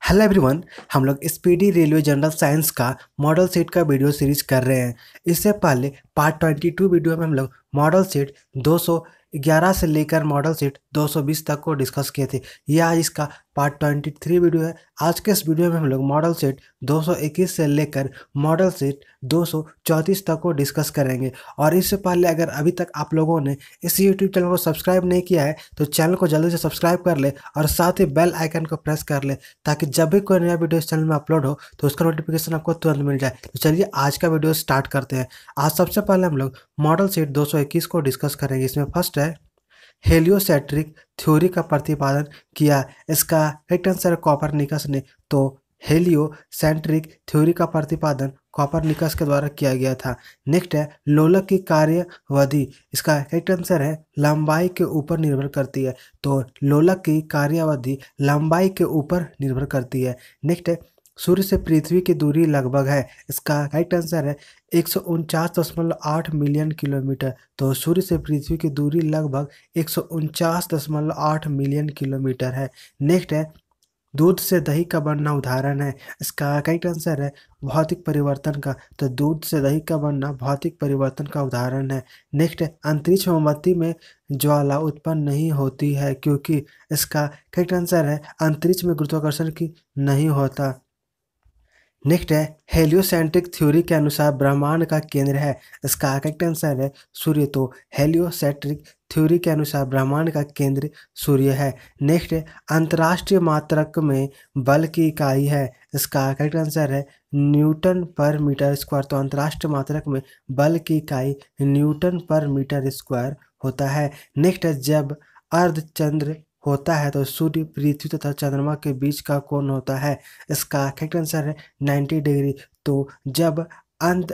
Hello everyone. हम लोग speedy railway general science का मॉडल सेट का वीडियो सीरीज कर रहे हैं। इससे पहले पार्ट 22 वीडियो में हम लोग मॉडल सेट 211 से लेकर मॉडल सेट 220 तक को डिस्कस किए थे। यह आज इसका पार्ट 23 वीडियो है। आज के इस वीडियो में हम लोग मॉडल सेट 221 से लेकर मॉडल सेट 234 तक को डिस्कस करेंगे। और इससे पहले अगर अभी तक आप लोगों ने इस यूट्यूब चैनल को सब्सक्राइब नहीं किया है तो चैनल को जल्दी से सब्सक्राइब कर ले और साथ ही बेल आइकन को प्रेस कर ले, ताकि जब भी कोई नया वीडियो इस चैनल में अपलोड हो तो उसका नोटिफिकेशन आपको तुरंत मिल जाए। तो चलिए आज का वीडियो स्टार्ट करते हैं। आज सबसे पहले हम लोग मॉडल सेट 221 को डिस्कस करेंगे। इसमें फर्स्ट है हेलियोसेंट्रिक थ्योरी का प्रतिपादन किया। इसका राइट आंसर है कॉपरनिकस ने। तो हेलियोसेंट्रिक थ्योरी का प्रतिपादन कॉपरनिकस के द्वारा किया गया था। नेक्स्ट है लोलक की कार्यविधि। इसका राइट आंसर है लंबाई के ऊपर निर्भर करती है। तो लोलक की कार्यविधि लंबाई के ऊपर निर्भर करती है। नेक्स्ट है सूर्य से पृथ्वी की दूरी लगभग है। इसका राइट आंसर है 149.8 मिलियन किलोमीटर। तो सूर्य से पृथ्वी की दूरी लगभग 149.8 मिलियन किलोमीटर है। नेक्स्ट है दूध से दही का बनना उदाहरण है। इसका राइट आंसर है भौतिक परिवर्तन का। तो दूध से दही का बनना भौतिक परिवर्तन का उदाहरण है। नेक्स्ट है अंतरिक्ष मोमबत्ती में ज्वाला उत्पन्न नहीं होती है क्योंकि। इसका राइट आंसर है अंतरिक्ष में गुरुत्वाकर्षण की नहीं होता। नेक्स्ट है हेलियोसेंट्रिक थ्योरी के अनुसार ब्रह्मांड का केंद्र है। इसका करेक्ट आंसर है सूर्य। तो हेलियोसेंट्रिक थ्योरी के अनुसार ब्रह्मांड का केंद्र सूर्य है। नेक्स्ट है अंतर्राष्ट्रीय मात्रक में बल की इकाई है। इसका करेक्ट आंसर है न्यूटन पर मीटर स्क्वायर। तो अंतर्राष्ट्रीय मात्रक में बल की इकाई न्यूटन पर मीटर स्क्वायर होता है। नेक्स्ट है जब अर्धचंद्र होता है तो सूर्य पृथ्वी तथा चंद्रमा के बीच का कोण होता है। इसका करेक्ट आंसर है 90 डिग्री। तो जब अर्ध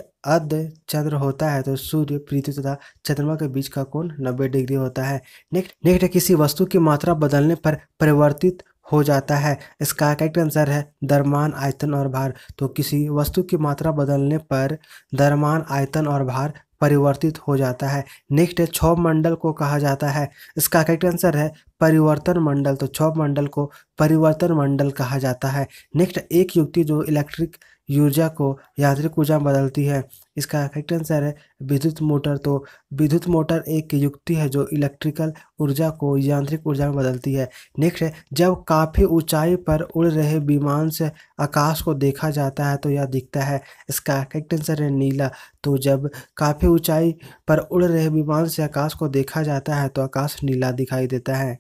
चंद्र होता है तो सूर्य पृथ्वी तथा चंद्रमा के बीच का कोण 90 डिग्री होता है। नेक्स्ट है किसी वस्तु की मात्रा बदलने पर परिवर्तित हो जाता है। इसका करेक्ट आंसर है द्रव्यमान आयतन और भार। तो किसी वस्तु की मात्रा बदलने पर द्रव्यमान आयतन और भार परिवर्तित हो जाता है। नेक्स्ट है क्षोभ मंडल को कहा जाता है। इसका करेक्ट आंसर है परिवर्तन मंडल। तो क्षोभ मंडल को परिवर्तन मंडल कहा जाता है। नेक्स्ट एक युक्ति जो इलेक्ट्रिक ऊर्जा को यांत्रिक ऊर्जा में बदलती है। इसका करेक्ट आंसर है विद्युत मोटर। तो विद्युत मोटर एक युक्ति है जो इलेक्ट्रिकल ऊर्जा को यांत्रिक ऊर्जा में बदलती है। नेक्स्ट है जब काफ़ी ऊंचाई पर उड़ रहे विमान से आकाश को देखा जाता है तो यह दिखता है। इसका करेक्ट आंसर है नीला। तो जब काफ़ी ऊंचाई पर उड़ रहे विमान से आकाश को देखा जाता है तो आकाश नीला दिखाई देता है।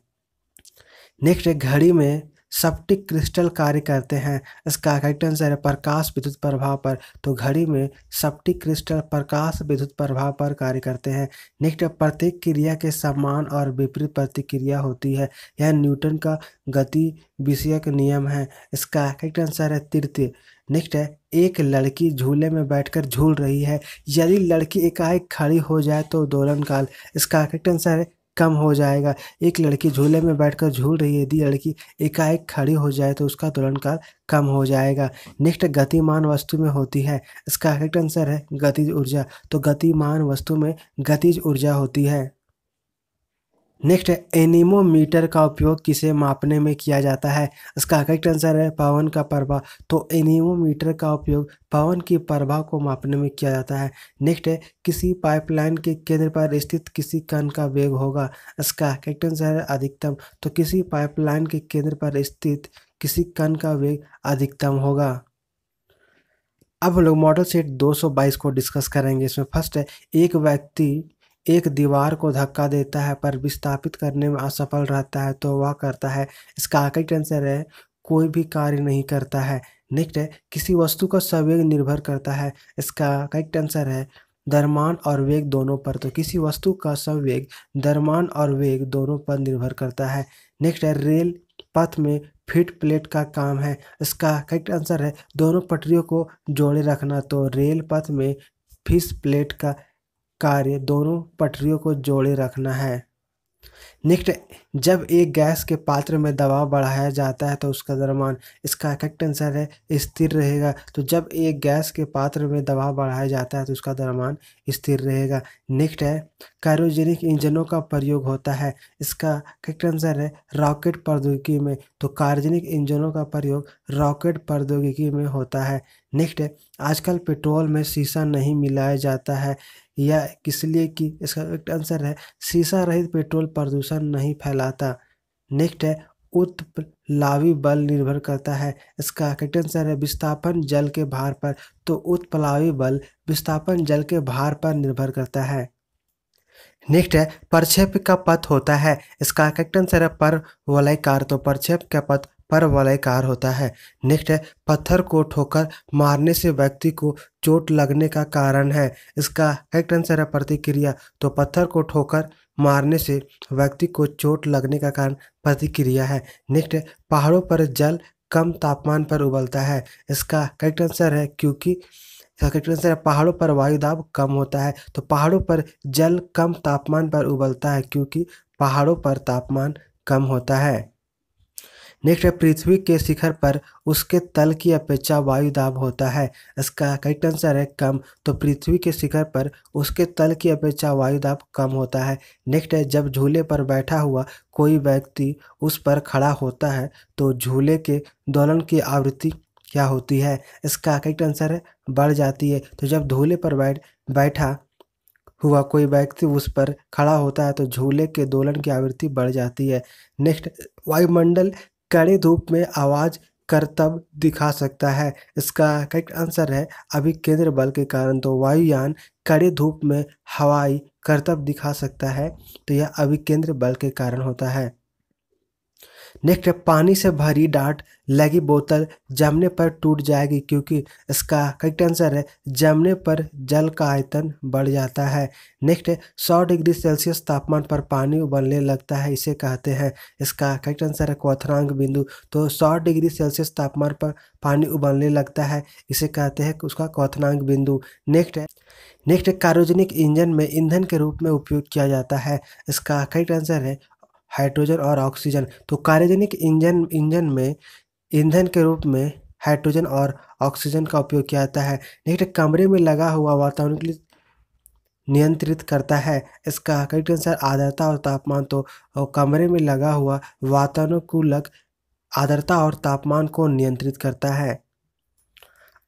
नेक्स्ट है घड़ी में स्फटिक क्रिस्टल कार्य करते हैं। इसका करेक्ट आंसर है प्रकाश विद्युत प्रभाव पर। तो घड़ी में स्फटिक क्रिस्टल प्रकाश विद्युत प्रभाव पर कार्य करते हैं। नेक्स्ट है प्रत्येक क्रिया के समान और विपरीत प्रतिक्रिया होती है। यह न्यूटन का गति विषयक नियम है। इसका करेक्ट आंसर है तृतीय। नेक्स्ट है एक लड़की झूले में बैठकर झूल रही है। यदि लड़की एकाएक खड़ी हो जाए तो दोलन काल। इसका करेक्ट आंसर है कम हो जाएगा। एक लड़की झूले में बैठकर झूल रही है, यदि लड़की एकाएक खड़ी हो जाए तो उसका दोलन काल कम हो जाएगा। नेक्स्ट गतिमान वस्तु में होती है। इसका करेक्ट आंसर है गतिज ऊर्जा। तो गतिमान वस्तु में गतिज ऊर्जा होती है। नेक्स्ट है एनीमोमीटर का उपयोग किसे मापने में किया जाता है। इसका करेक्ट आंसर है पवन का प्रभाव। तो एनीमोमीटर का उपयोग पवन की प्रभाव को मापने में किया जाता है। नेक्स्ट है किसी पाइपलाइन के केंद्र पर स्थित किसी कण का वेग होगा। इसका करेक्ट आंसर है अधिकतम। तो किसी पाइपलाइन के केंद्र पर स्थित किसी कण का वेग अधिकतम होगा। अब हम लोग मॉडल सेट 222 को डिस्कस करेंगे। इसमें फर्स्ट है एक व्यक्ति एक दीवार को धक्का देता है पर विस्थापित करने में असफल रहता है तो वह करता है। इसका करेक्ट आंसर है कोई भी कार्य नहीं करता है। नेक्स्ट है किसी वस्तु का संवेग निर्भर करता है। इसका करेक्ट आंसर है द्रव्यमान और वेग दोनों पर। तो किसी वस्तु का संवेग द्रव्यमान और वेग दोनों पर निर्भर करता है। नेक्स्ट है रेल पथ में फीट प्लेट का काम है। इसका करेक्ट आंसर है दोनों पटरियों को जोड़े रखना। तो रेल पथ में फिश प्लेट का कार्य दोनों पटरियों को जोड़े रखना है। नेक्स्ट, जब एक गैस के पात्र में दबाव बढ़ाया जाता है तो उसका द्रव्यमान, इसका करेक्ट आंसर है स्थिर रहेगा। तो जब एक गैस के पात्र में दबाव बढ़ाया जाता है तो उसका द्रव्यमान स्थिर रहेगा। नेक्स्ट है, क्रायोजेनिक इंजनों का प्रयोग होता है, इसका करेक्ट आंसर है रॉकेट प्रौद्योगिकी में। तो क्रायोजेनिक इंजनों का प्रयोग रॉकेट प्रौद्योगिकी में होता है। नेक्स्ट है, आजकल पेट्रोल में शीशा नहीं मिलाया जाता है, या इसलिए कि इसका करेक्ट आंसर है शीशा रहित पेट्रोल प्रदूषण नहीं फैलाता। नेक्स्ट है, उत्प्लावी बल निर्भर करता है, इसका करेक्ट आंसर है विस्थापन जल के भार पर। तो उत्प्लावी बल विस्थापन जल के भार पर निर्भर करता है। नेक्स्ट है, प्रक्षेप का पथ होता है, इसका करेक्ट आंसर है परवलयकार। तो प्रक्षेप का पथ परवलयकार होता है। नेक्स्ट है, पत्थर को ठोकर मारने से व्यक्ति को चोट लगने का कारण है, इसका करेक्ट आंसर है प्रतिक्रिया। तो पत्थर को ठोकर मारने से व्यक्ति को चोट लगने का कारण प्रतिक्रिया है। नेक्स्ट है, पहाड़ों पर जल कम तापमान पर उबलता है, इसका करेक्ट आंसर है क्योंकि इसका करेक्ट आंसर है पहाड़ों पर वायु दाब कम होता है। तो पहाड़ों पर जल कम तापमान पर उबलता है क्योंकि पहाड़ों पर तापमान कम होता है। नेक्स्ट है, पृथ्वी के शिखर पर उसके तल की अपेक्षा वायु दाब होता है, इसका करेक्ट आंसर है कम। तो पृथ्वी के शिखर पर उसके तल की अपेक्षा वायु दाब कम होता है। नेक्स्ट है, जब झूले पर बैठा हुआ कोई व्यक्ति उस पर खड़ा होता है तो झूले के दोलन की आवृत्ति क्या होती है, इसका करेक्ट आंसर है बढ़ जाती है। तो जब झूले पर बैठा हुआ कोई व्यक्ति उस पर खड़ा होता है तो झूले के दोलन की आवृत्ति बढ़ जाती है। नेक्स्ट, वायुमंडल कड़ी धूप में आवाज करतब दिखा सकता है, इसका करेक्ट आंसर है अभिकेंद्र बल के कारण। तो वायुयान कड़ी धूप में हवाई करतब दिखा सकता है, तो यह अभिकेंद्र बल के कारण होता है। नेक्स्ट है, पानी से भरी डाट लगी बोतल जमने पर टूट जाएगी क्योंकि, इसका करेक्ट आंसर है जमने पर जल का आयतन बढ़ जाता है। नेक्स्ट है, 100 डिग्री सेल्सियस तापमान पर पानी उबलने लगता है, इसे कहते हैं, इसका करेक्ट आंसर है क्वथनांक बिंदु। तो 100 डिग्री सेल्सियस तापमान पर पानी उबलने लगता है, इसे कहते हैं उसका क्वथनांक बिंदु। नेक्स्ट है, क्रायोजेनिक इंजन में ईंधन के रूप में उपयोग किया जाता है, इसका करेक्ट आंसर है हाइड्रोजन और ऑक्सीजन। तो क्रायोजेनिक इंजन में ईंधन के रूप में हाइड्रोजन और ऑक्सीजन का उपयोग किया जाता है। नेक्स्ट, कमरे में लगा हुआ वातावरण के लिए नियंत्रित करता है, इसका करेक्ट आंसर आर्द्रता और तापमान। तो कमरे में लगा हुआ वातानुकूलक आर्द्रता और तापमान को नियंत्रित करता है।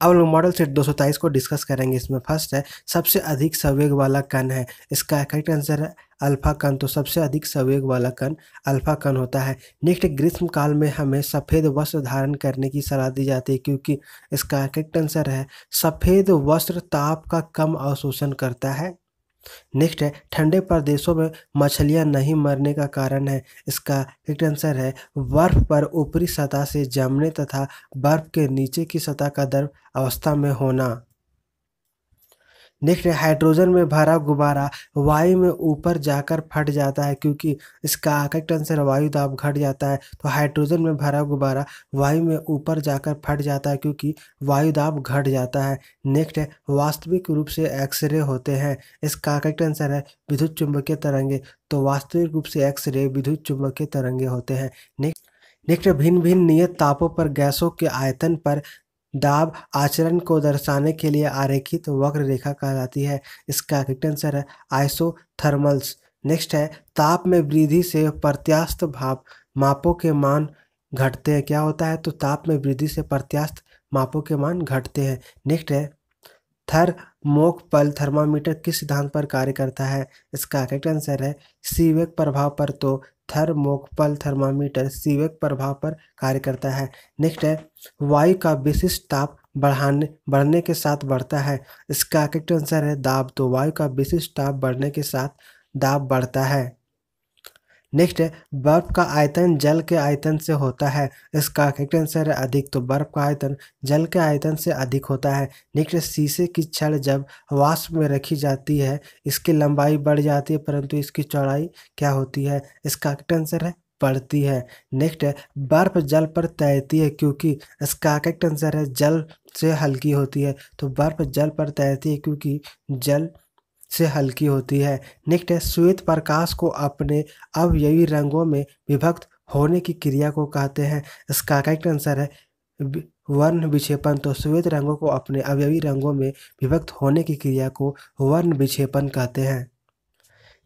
अब हम लोग मॉडल सेट 223 को डिस्कस करेंगे। इसमें फर्स्ट है, सबसे अधिक संवेग वाला कण है, इसका करेक्ट आंसर है अल्फा कण। तो सबसे अधिक संवेग वाला कण अल्फा कण होता है। नेक्स्ट, ग्रीष्म काल में हमें सफ़ेद वस्त्र धारण करने की सलाह दी जाती है क्योंकि, इसका करेक्ट आंसर है सफ़ेद वस्त्र ताप का कम अवशोषण करता है। नेक्स्ट है, ठंडे प्रदेशों में मछलियां नहीं मरने का कारण है, इसका करेक्ट आंसर है बर्फ पर ऊपरी सतह से जमने तथा बर्फ के नीचे की सतह का द्रव अवस्था में होना। नेक्स्ट है, हाइड्रोजन में भरा गुब्बारा वायु में ऊपर जाकर फट जाता है क्योंकि, इसका करेक्ट आंसर वायु दाब घट जाता है। तो हाइड्रोजन में भरा गुब्बारा वायु में ऊपर जाकर फट जाता है क्योंकि वायु दाब घट जाता है। नेक्स्ट है, वास्तविक रूप से एक्सरे होते हैं, इसका करेक्ट आंसर है विद्युत चुम्बकीय तरंगे। तो वास्तविक रूप से एक्सरे विद्युत चुम्बकीय तरंगे होते हैं। नेक्स्ट, भिन्न भिन्न नियत तापों पर गैसों के आयतन पर दाब आचरण को दर्शाने के लिए आरेखित वक्र रेखा कहलाती है, इसका करेक्ट आंसर है आइसोथर्मल्स। नेक्स्ट है, ताप में वृद्धि से प्रत्यास्थ भाप मापों के मान घटते हैं, क्या होता है, तो ताप में वृद्धि से प्रत्यास्थ मापों के मान घटते हैं। नेक्स्ट है, थर्मोकपल थर्मामीटर किस सिद्धांत पर कार्य करता है, इसका करेक्ट आंसर है सीवेक प्रभाव पर। तो थर्मोकपल थर्मामीटर सीवेक प्रभाव पर कार्य करता है। नेक्स्ट है, वायु का विशिष्ट ताप बढ़ने के साथ बढ़ता है, इसका करेक्ट आंसर है दाब। तो वायु का विशिष्ट ताप बढ़ने के साथ दाब बढ़ता है। नेक्स्ट है, बर्फ का आयतन जल के आयतन से होता है, इसका करेक्ट आंसर है अधिक। तो बर्फ का आयतन जल के आयतन से अधिक होता है। नेक्स्ट, शीशे की छड़ जब वाष्प में रखी जाती है इसकी लंबाई बढ़ जाती है परंतु इसकी चौड़ाई क्या होती है, इसका करेक्ट आंसर है बढ़ती है। नेक्स्ट है, बर्फ जल पर तैरती है क्योंकि, इसका करेक्ट आंसर है जल से हल्की होती है। तो बर्फ जल पर तैरती है क्योंकि जल से हल्की होती है। नेक्स्ट है श्वेत प्रकाश को अपने अवयवी रंगों में विभक्त होने की क्रिया को कहते हैं। इसका करेक्ट आंसर है वर्ण विक्षेपण। तो श्वेत रंगों को अपने अवयवी रंगों में विभक्त होने की क्रिया को वर्ण विक्षेपण कहते हैं।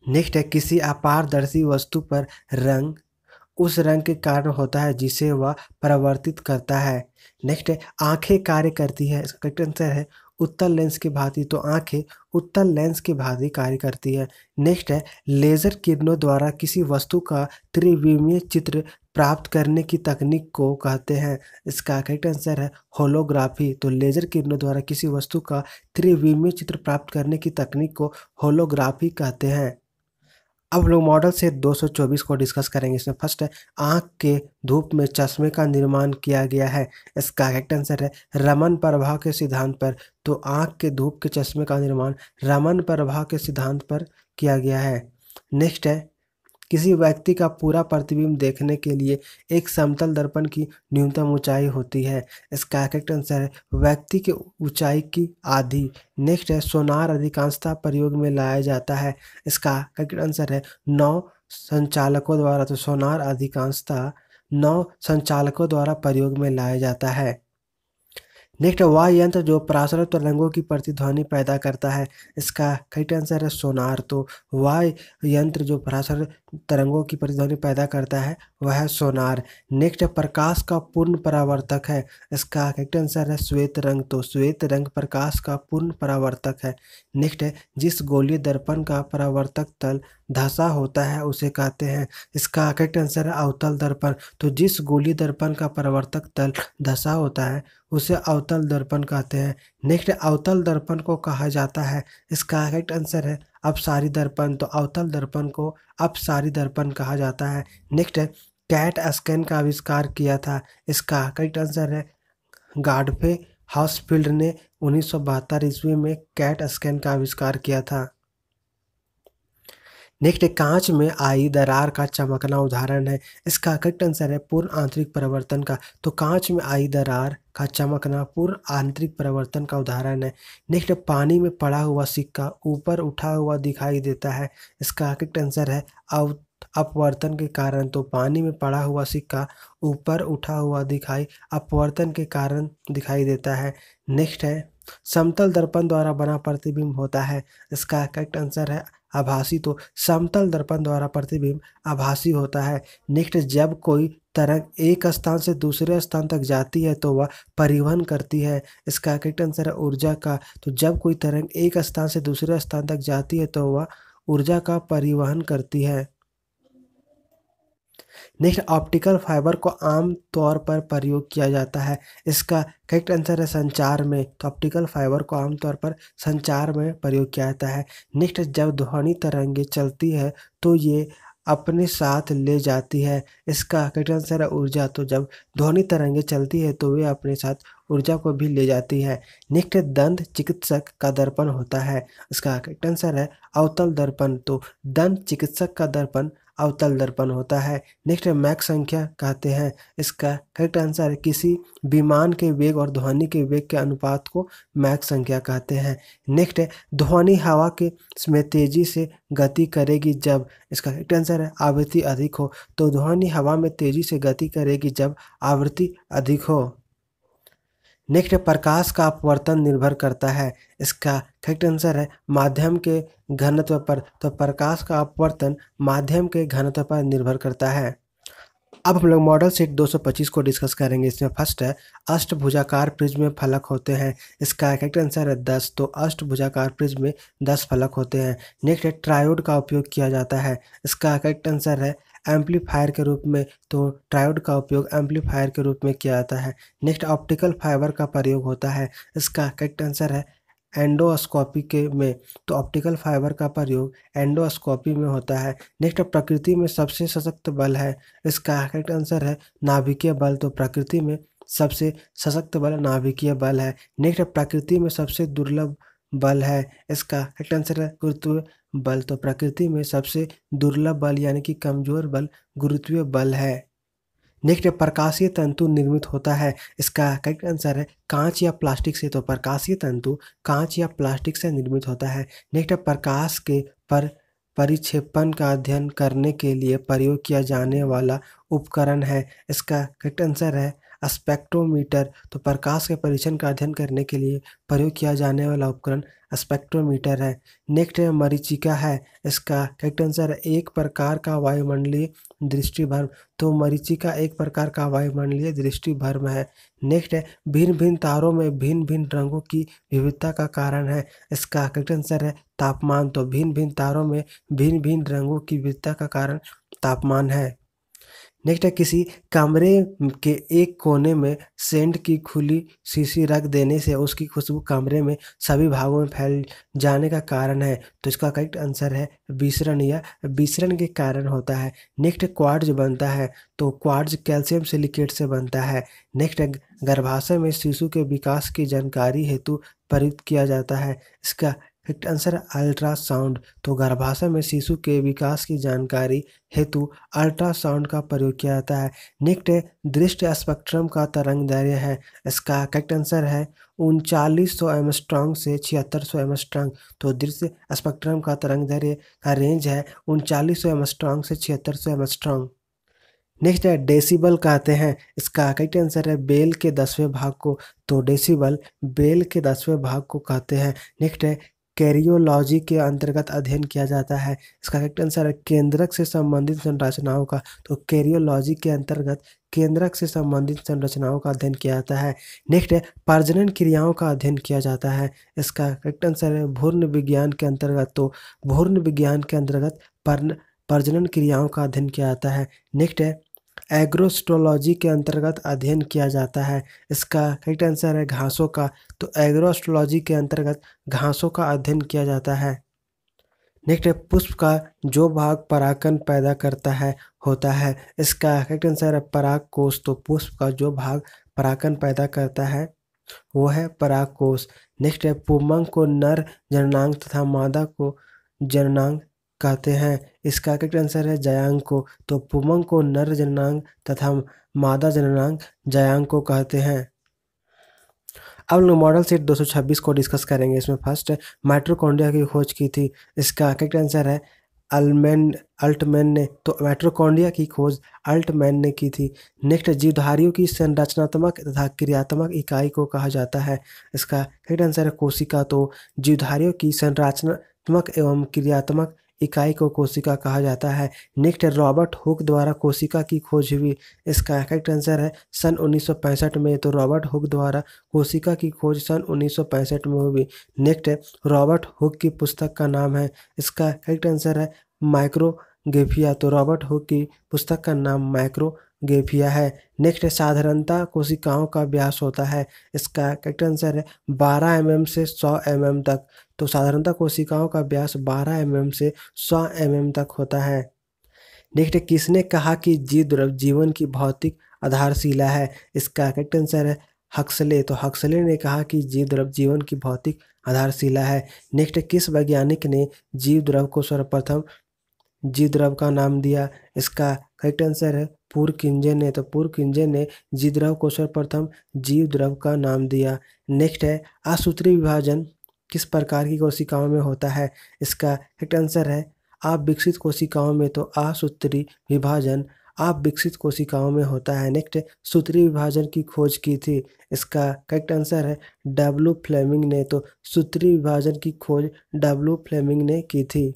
नेक्स्ट है किसी अपारदर्शी वस्तु पर रंग उस रंग के कारण होता है जिसे वह परावर्तित करता है। नेक्स्ट है आंखें कार्य करती है। इसका करेक्ट आंसर है उत्तल लेंस की भांति। तो आंखें उत्तल लेंस की भांति कार्य करती है। नेक्स्ट है लेजर किरणों द्वारा किसी वस्तु का त्रिविमीय चित्र प्राप्त करने की तकनीक को कहते हैं। इसका करेक्ट आंसर है होलोग्राफी। तो लेजर किरणों द्वारा किसी वस्तु का त्रिविमीय चित्र प्राप्त करने की तकनीक को होलोग्राफी कहते हैं। अब हम लोग मॉडल सेट 224 को डिस्कस करेंगे। इसमें फर्स्ट है आँख के धूप में चश्मे का निर्माण किया गया है। इसका करेक्ट आंसर है रमन प्रभाव के सिद्धांत पर। तो आँख के धूप के चश्मे का निर्माण रमन प्रभाव के सिद्धांत पर किया गया है। नेक्स्ट है किसी व्यक्ति का पूरा प्रतिबिंब देखने के लिए एक समतल दर्पण की न्यूनतम ऊंचाई होती है। इसका करेक्ट आंसर है व्यक्ति की ऊंचाई की आधी। नेक्स्ट है सोनार अधिकांशतः प्रयोग में लाया जाता है। इसका करेक्ट आंसर है 9 संचालकों द्वारा। तो सोनार अधिकांशतः 9 संचालकों द्वारा प्रयोग में लाया जाता है। नेक्स्ट वह यंत्र जो पराशरत तरंगों की प्रतिध्वनि पैदा करता है। इसका करेक्ट आंसर है सोनार। तो वह यंत्र जो पराशर तरंगों की प्रतिध्वनि पैदा करता है वह है सोनार। नेक्स्ट प्रकाश का पूर्ण परावर्तक है। इसका करेक्ट आंसर है श्वेत रंग। तो श्वेत रंग प्रकाश का पूर्ण परावर्तक है। नेक्स्ट है जिस गोलीय दर्पण का परावर्तक तल धंसा होता है उसे कहते हैं। इसका करेक्ट आंसर है अवतल दर्पण। तो जिस गोलीय दर्पण का परावर्तक तल धंसा होता है उसे अवतल दर्पण कहते हैं। नेक्स्ट अवतल दर्पण को कहा जाता है। इसका करेक्ट आंसर है अपसारी दर्पण। तो अवतल दर्पण को अपसारी दर्पण कहा जाता है। नेक्स्ट है कैट स्कैन का आविष्कार किया था। इसका करेक्ट आंसर है गॉडफ्रे हाउसफील्ड ने 1972 ईस्वी में कैट स्कैन का आविष्कार किया था। नेक्स्ट कांच में आई दरार का चमकना उदाहरण है। इसका करेक्ट आंसर है पूर्ण आंतरिक परिवर्तन का। तो कांच में आई दरार का चमकना पूर्ण आंतरिक परिवर्तन का उदाहरण है। नेक्स्ट पानी में पड़ा हुआ सिक्का ऊपर उठा हुआ दिखाई देता है। इसका करेक्ट आंसर है अपवर्तन के कारण। तो पानी में पड़ा हुआ सिक्का ऊपर उठा हुआ अपवर्तन के कारण दिखाई देता है। नेक्स्ट है समतल दर्पण द्वारा बना प्रतिबिंब होता है। इसका करेक्ट आंसर है आभासी। तो समतल दर्पण द्वारा प्रतिबिंब आभासी होता है। नेक्स्ट जब कोई तरंग एक स्थान से दूसरे स्थान तक जाती है तो वह परिवहन करती है। इसका करेक्ट आंसर है ऊर्जा का। तो जब कोई तरंग एक स्थान से दूसरे स्थान तक जाती है तो वह ऊर्जा का परिवहन करती है। नेक्स्ट ऑप्टिकल फाइबर को आम तौर पर प्रयोग किया जाता है। इसका करेक्ट आंसर है संचार में। तो ऑप्टिकल फाइबर को आमतौर पर संचार में प्रयोग किया जाता है। नेक्स्ट जब ध्वनि तरंगे चलती है तो ये अपने साथ ले जाती है। इसका करेक्ट आंसर है ऊर्जा। तो जब ध्वनि तरंगे चलती है तो वे अपने साथ ऊर्जा को भी ले जाती है। नेक्स्ट दंत चिकित्सक का दर्पण होता है। इसका करेक्ट आंसर है अवतल दर्पण। तो दंत चिकित्सक का दर्पण अवतल दर्पण होता है। नेक्स्ट मैक संख्या कहते हैं। इसका करेक्ट आंसर है किसी विमान के वेग और ध्वनि के वेग के अनुपात को मैक संख्या कहते हैं। नेक्स्ट है ध्वनि हवा के में तेजी से गति करेगी जब। इसका करेक्ट आंसर है आवृत्ति अधिक हो। तो ध्वनि हवा में तेजी से गति करेगी जब आवृत्ति अधिक हो। नेक्स्ट प्रकाश का अपवर्तन निर्भर करता है। इसका करेक्ट आंसर है माध्यम के घनत्व पर। तो प्रकाश का अपवर्तन माध्यम के घनत्व पर निर्भर करता है। अब हम लोग मॉडल सेट 225 को डिस्कस करेंगे। इसमें फर्स्ट है अष्टभुजाकार प्रिज्म में फलक होते हैं। इसका करेक्ट आंसर है 10। तो अष्टभुजाकार प्रिज्म में 10 फलक होते हैं। नेक्स्ट है ट्रायोड का उपयोग किया जाता है। इसका करेक्ट आंसर है एम्पलीफायर के रूप में। तो ट्रायोड का उपयोग एम्पलीफायर के रूप में किया जाता है। नेक्स्ट ऑप्टिकल फाइबर का प्रयोग होता है। इसका करेक्ट आंसर है एंडोस्कोपी के में। तो ऑप्टिकल फाइबर का प्रयोग एंडोस्कोपी में होता है। नेक्स्ट प्रकृति में सबसे सशक्त बल है। इसका करेक्ट आंसर है नाभिकीय बल। तो प्रकृति में सबसे सशक्त बल नाभिकीय बल है। नेक्स्ट प्रकृति में सबसे दुर्लभ बल है। इसका करेक्ट आंसर है गुरुत्वीय बल। तो प्रकृति में सबसे दुर्लभ बल यानी कि कमजोर बल गुरुत्वीय बल है। नेक्स्ट प्रकाशीय तंतु निर्मित होता है, इसका करेक्ट आंसर है कांच या प्लास्टिक से। तो प्रकाशीय तंतु कांच या प्लास्टिक से निर्मित होता है। नेक्स्ट प्रकाश के पर परिक्षेपण का अध्ययन करने के लिए प्रयोग किया जाने वाला उपकरण है, इसका करेक्ट आंसर है स्पेक्ट्रोमीटर। तो प्रकाश के परीक्षण का अध्ययन करने के लिए प्रयोग किया जाने वाला उपकरण स्पेक्ट्रोमीटर है। नेक्स्ट मरीचिका है, इसका करेक्ट आंसर है एक प्रकार का वायुमंडलीय दृष्टिभ्रम। तो मरीचिका एक प्रकार का वायुमंडलीय दृष्टिभ्रम है। नेक्स्ट है भिन्न भिन्न तारों में भिन्न भिन्न रंगों की विविधता का कारण है, इसका करेक्ट आंसर है तापमान। तो भिन्न भिन्न तारों में भिन्न भिन्न रंगों की विविधता का कारण तापमान है। नेक्स्ट है किसी कमरे के एक कोने में सेंट की खुली शीशी रख देने से उसकी खुशबू कमरे में सभी भागों में फैल जाने का कारण है। तो इसका करेक्ट आंसर है विसरण या विसरण के कारण होता है। नेक्स्ट क्वार्ट्ज बनता है, तो क्वार्ट्ज कैल्शियम सिलिकेट से बनता है। नेक्स्ट है गर्भाशय में शिशु के विकास की जानकारी हेतु प्रयुक्त किया जाता है, इसका करेक्ट आंसर अल्ट्रासाउंड। तो गर्भाशय में शिशु के विकास की जानकारी हेतु अल्ट्रासाउंड का प्रयोग किया जाता है। नेक्स्ट है दृष्टि स्पेक्ट्रम का तरंग दैर्घ्य है, इसका करेक्ट आंसर है 3900 एमस्ट्रॉन्ग से 7600 एमस्ट्रॉन्ग। तो दृश्य स्पेक्ट्रम का तरंग दैर्घ्य का रेंज है 3900 एमस्ट्रॉन्ग से 7600 एमस्ट्रॉन्ग। नेक्स्ट है डेसिबल कहते हैं, इसका करेक्ट आंसर है बेल के 10वें भाग को। तो डेसिबल बेल के 10वें भाग को कहते हैं। नेक्स्ट है कैरियोलॉजी के अंतर्गत अध्ययन किया जाता है, इसका करेक्ट आंसर है केंद्रक से संबंधित संरचनाओं का। तो कैरियोलॉजी के अंतर्गत केंद्रक से संबंधित संरचनाओं का अध्ययन किया जाता है। नेक्स्ट है प्रजनन क्रियाओं का अध्ययन किया जाता है, इसका करेक्ट आंसर है भ्रूण विज्ञान के अंतर्गत। तो भ्रूण विज्ञान के अंतर्गत प्रजनन क्रियाओं का अध्ययन किया जाता है। नेक्स्ट है एग्रोस्ट्रोलॉजी के अंतर्गत अध्ययन किया जाता है, इसका करेक्ट आंसर है घासों का। तो एग्रोस्ट्रोलॉजी के अंतर्गत घासों का अध्ययन किया जाता है। नेक्स्ट है पुष्प का जो भाग परागकण पैदा करता है होता है, इसका करेक्ट आंसर है परागकोश। तो पुष्प का जो भाग परागकण पैदा करता है वो है परागकोश। नेक्स्ट है पुंबक को नर जननांग तथा मादा को जननांग कहते हैं, इसका करेक्ट आंसर है जयांग को। तो पुंबक को नर जननांग तथा मादा जननांग जयांग को कहते हैं। अब लोग मॉडल सेट 226 को डिस्कस करेंगे। इसमें फर्स्ट माइटोकॉन्ड्रिया की खोज की थी, इसका करेक्ट आंसर है अल्टमैन ने। तो माइटोकॉन्ड्रिया की खोज अल्टमैन ने की थी। नेक्स्ट जीवधारियों की संरचनात्मक तथा क्रियात्मक इकाई को कहा जाता है, इसका करेक्ट आंसर है कोशिका। तो जीवधारियों की संरचनात्मक एवं क्रियात्मक इकाई को कोशिका कहा जाता है। नेक्स्ट रॉबर्ट हुक द्वारा कोशिका की खोज हुई, इसका करेक्ट आंसर है सन 1965 में। तो रॉबर्ट हुक द्वारा कोशिका की खोज सन 1965 में हुई। नेक्स्ट रॉबर्ट हुक की पुस्तक का नाम है, इसका करेक्ट आंसर है माइक्रोग्राफिया। तो रॉबर्ट हुक की पुस्तक का नाम माइक्रोग्राफिया है। नेक्स्ट साधारणतः कोशिकाओं का व्यास होता है, इसका करेक्ट आंसर है 12 mm से 100 mm तक। तो साधारणतः कोशिकाओं का व्यास 12 mm से 100 mm तक होता है। नेक्स्ट किसने कहा कि जीव द्रव जीवन की भौतिक आधारशिला है, इसका करेक्ट आंसर है हक्सले। तो हक्सले ने कहा कि जीव द्रव जीवन की भौतिक आधारशिला है। नेक्स्ट किस वैज्ञानिक ने जीव द्रव को सर्वप्रथम जीव द्रव का नाम दिया, इसका करेक्ट आंसर है पुरकिंजे ने। तो पुरकिंजे ने जीव द्रव को सर्वप्रथम जीव द्रव का नाम दिया। नेक्स्ट है असूत्री विभाजन किस प्रकार की कोशिकाओं में होता है, इसका करेक्ट आंसर है अविकसित कोशिकाओं में। तो असूत्री विभाजन अविकसित कोशिकाओं में होता है। नेक्स्ट सूत्री विभाजन की खोज की थी, इसका करेक्ट आंसर है डब्ल्यू फ्लेमिंग ने। तो सूत्री विभाजन की खोज डब्ल्यू फ्लेमिंग ने की थी।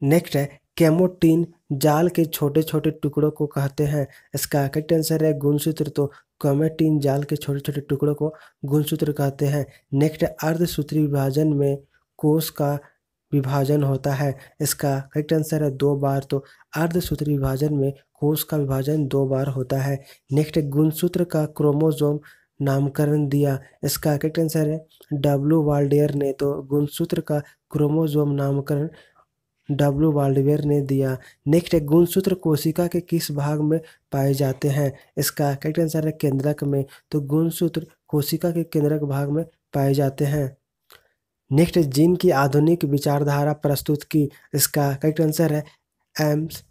नेक्स्ट है केमोटीन जाल के छोटे छोटे टुकड़ों को कहते हैं, इसका करेक्ट आंसर है गुणसूत्र। तो केमोटीन जाल के छोटे छोटे टुकड़ों को गुणसूत्र कहते हैं। नेक्स्ट अर्धसूत्री विभाजन में कोश का विभाजन होता है, इसका करेक्ट आंसर है 2 बार। तो अर्धसूत्री विभाजन में कोश का विभाजन 2 बार होता है। नेक्स्ट गुणसूत्र का क्रोमोसोम नामकरण दिया, इसका करेक्ट आंसर है डब्ल्यू वाल्डेयर ने। तो गुणसूत्र का क्रोमोसोम नामकरण डब्ल्यू वाल्डेयर ने दिया। नेक्स्ट गुणसूत्र कोशिका के किस भाग में पाए जाते हैं, इसका करेक्ट आंसर है केंद्रक में। तो गुणसूत्र कोशिका के केंद्रक भाग में पाए जाते हैं। नेक्स्ट जीन की आधुनिक विचारधारा प्रस्तुत की, इसका करेक्ट आंसर है एम्स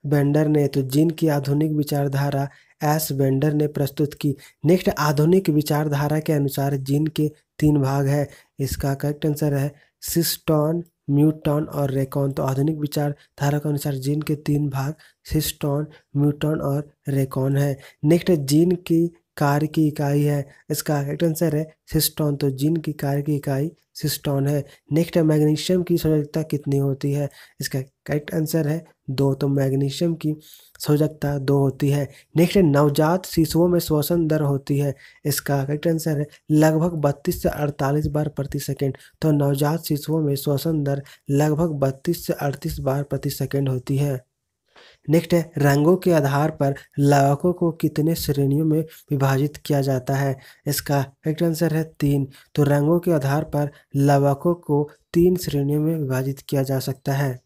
बेंडर ने। तो जीन की आधुनिक विचारधारा एस वेंडर ने प्रस्तुत की। नेक्स्ट, आधुनिक विचारधारा के अनुसार जीन के 3 भाग है। इसका करेक्ट आंसर है सिस्टोन, म्यूटॉन और रेकॉन। तो आधुनिक विचारधारा के अनुसार जीन के 3 भाग सिस्टोन, म्यूटॉन और रेकॉन है। नेक्स्ट, जीन की कार्य की इकाई है। इसका करेक्ट आंसर है सिस्टोन। तो जीन की कार्य की इकाई सिस्टोन है। नेक्स्ट, मैग्नीशियम की संयोजकता कितनी होती है? इसका करेक्ट आंसर है 2। तो मैग्नीशियम की संयोजकता 2 होती है। नेक्स्ट, नवजात शिशुओं में श्वसन दर होती है। इसका करेक्ट आंसर है लगभग 32 से 48 बार प्रति सेकंड। तो नवजात शिशुओं में श्वसन दर लगभग 32 से 38 बार प्रति सेकंड होती है। नेक्स्ट है, रंगों के आधार पर लवकों को कितने श्रेणियों में विभाजित किया जाता है? इसका करेक्ट आंसर है 3। तो रंगों के आधार पर लवकों को 3 श्रेणियों में विभाजित किया जा सकता है।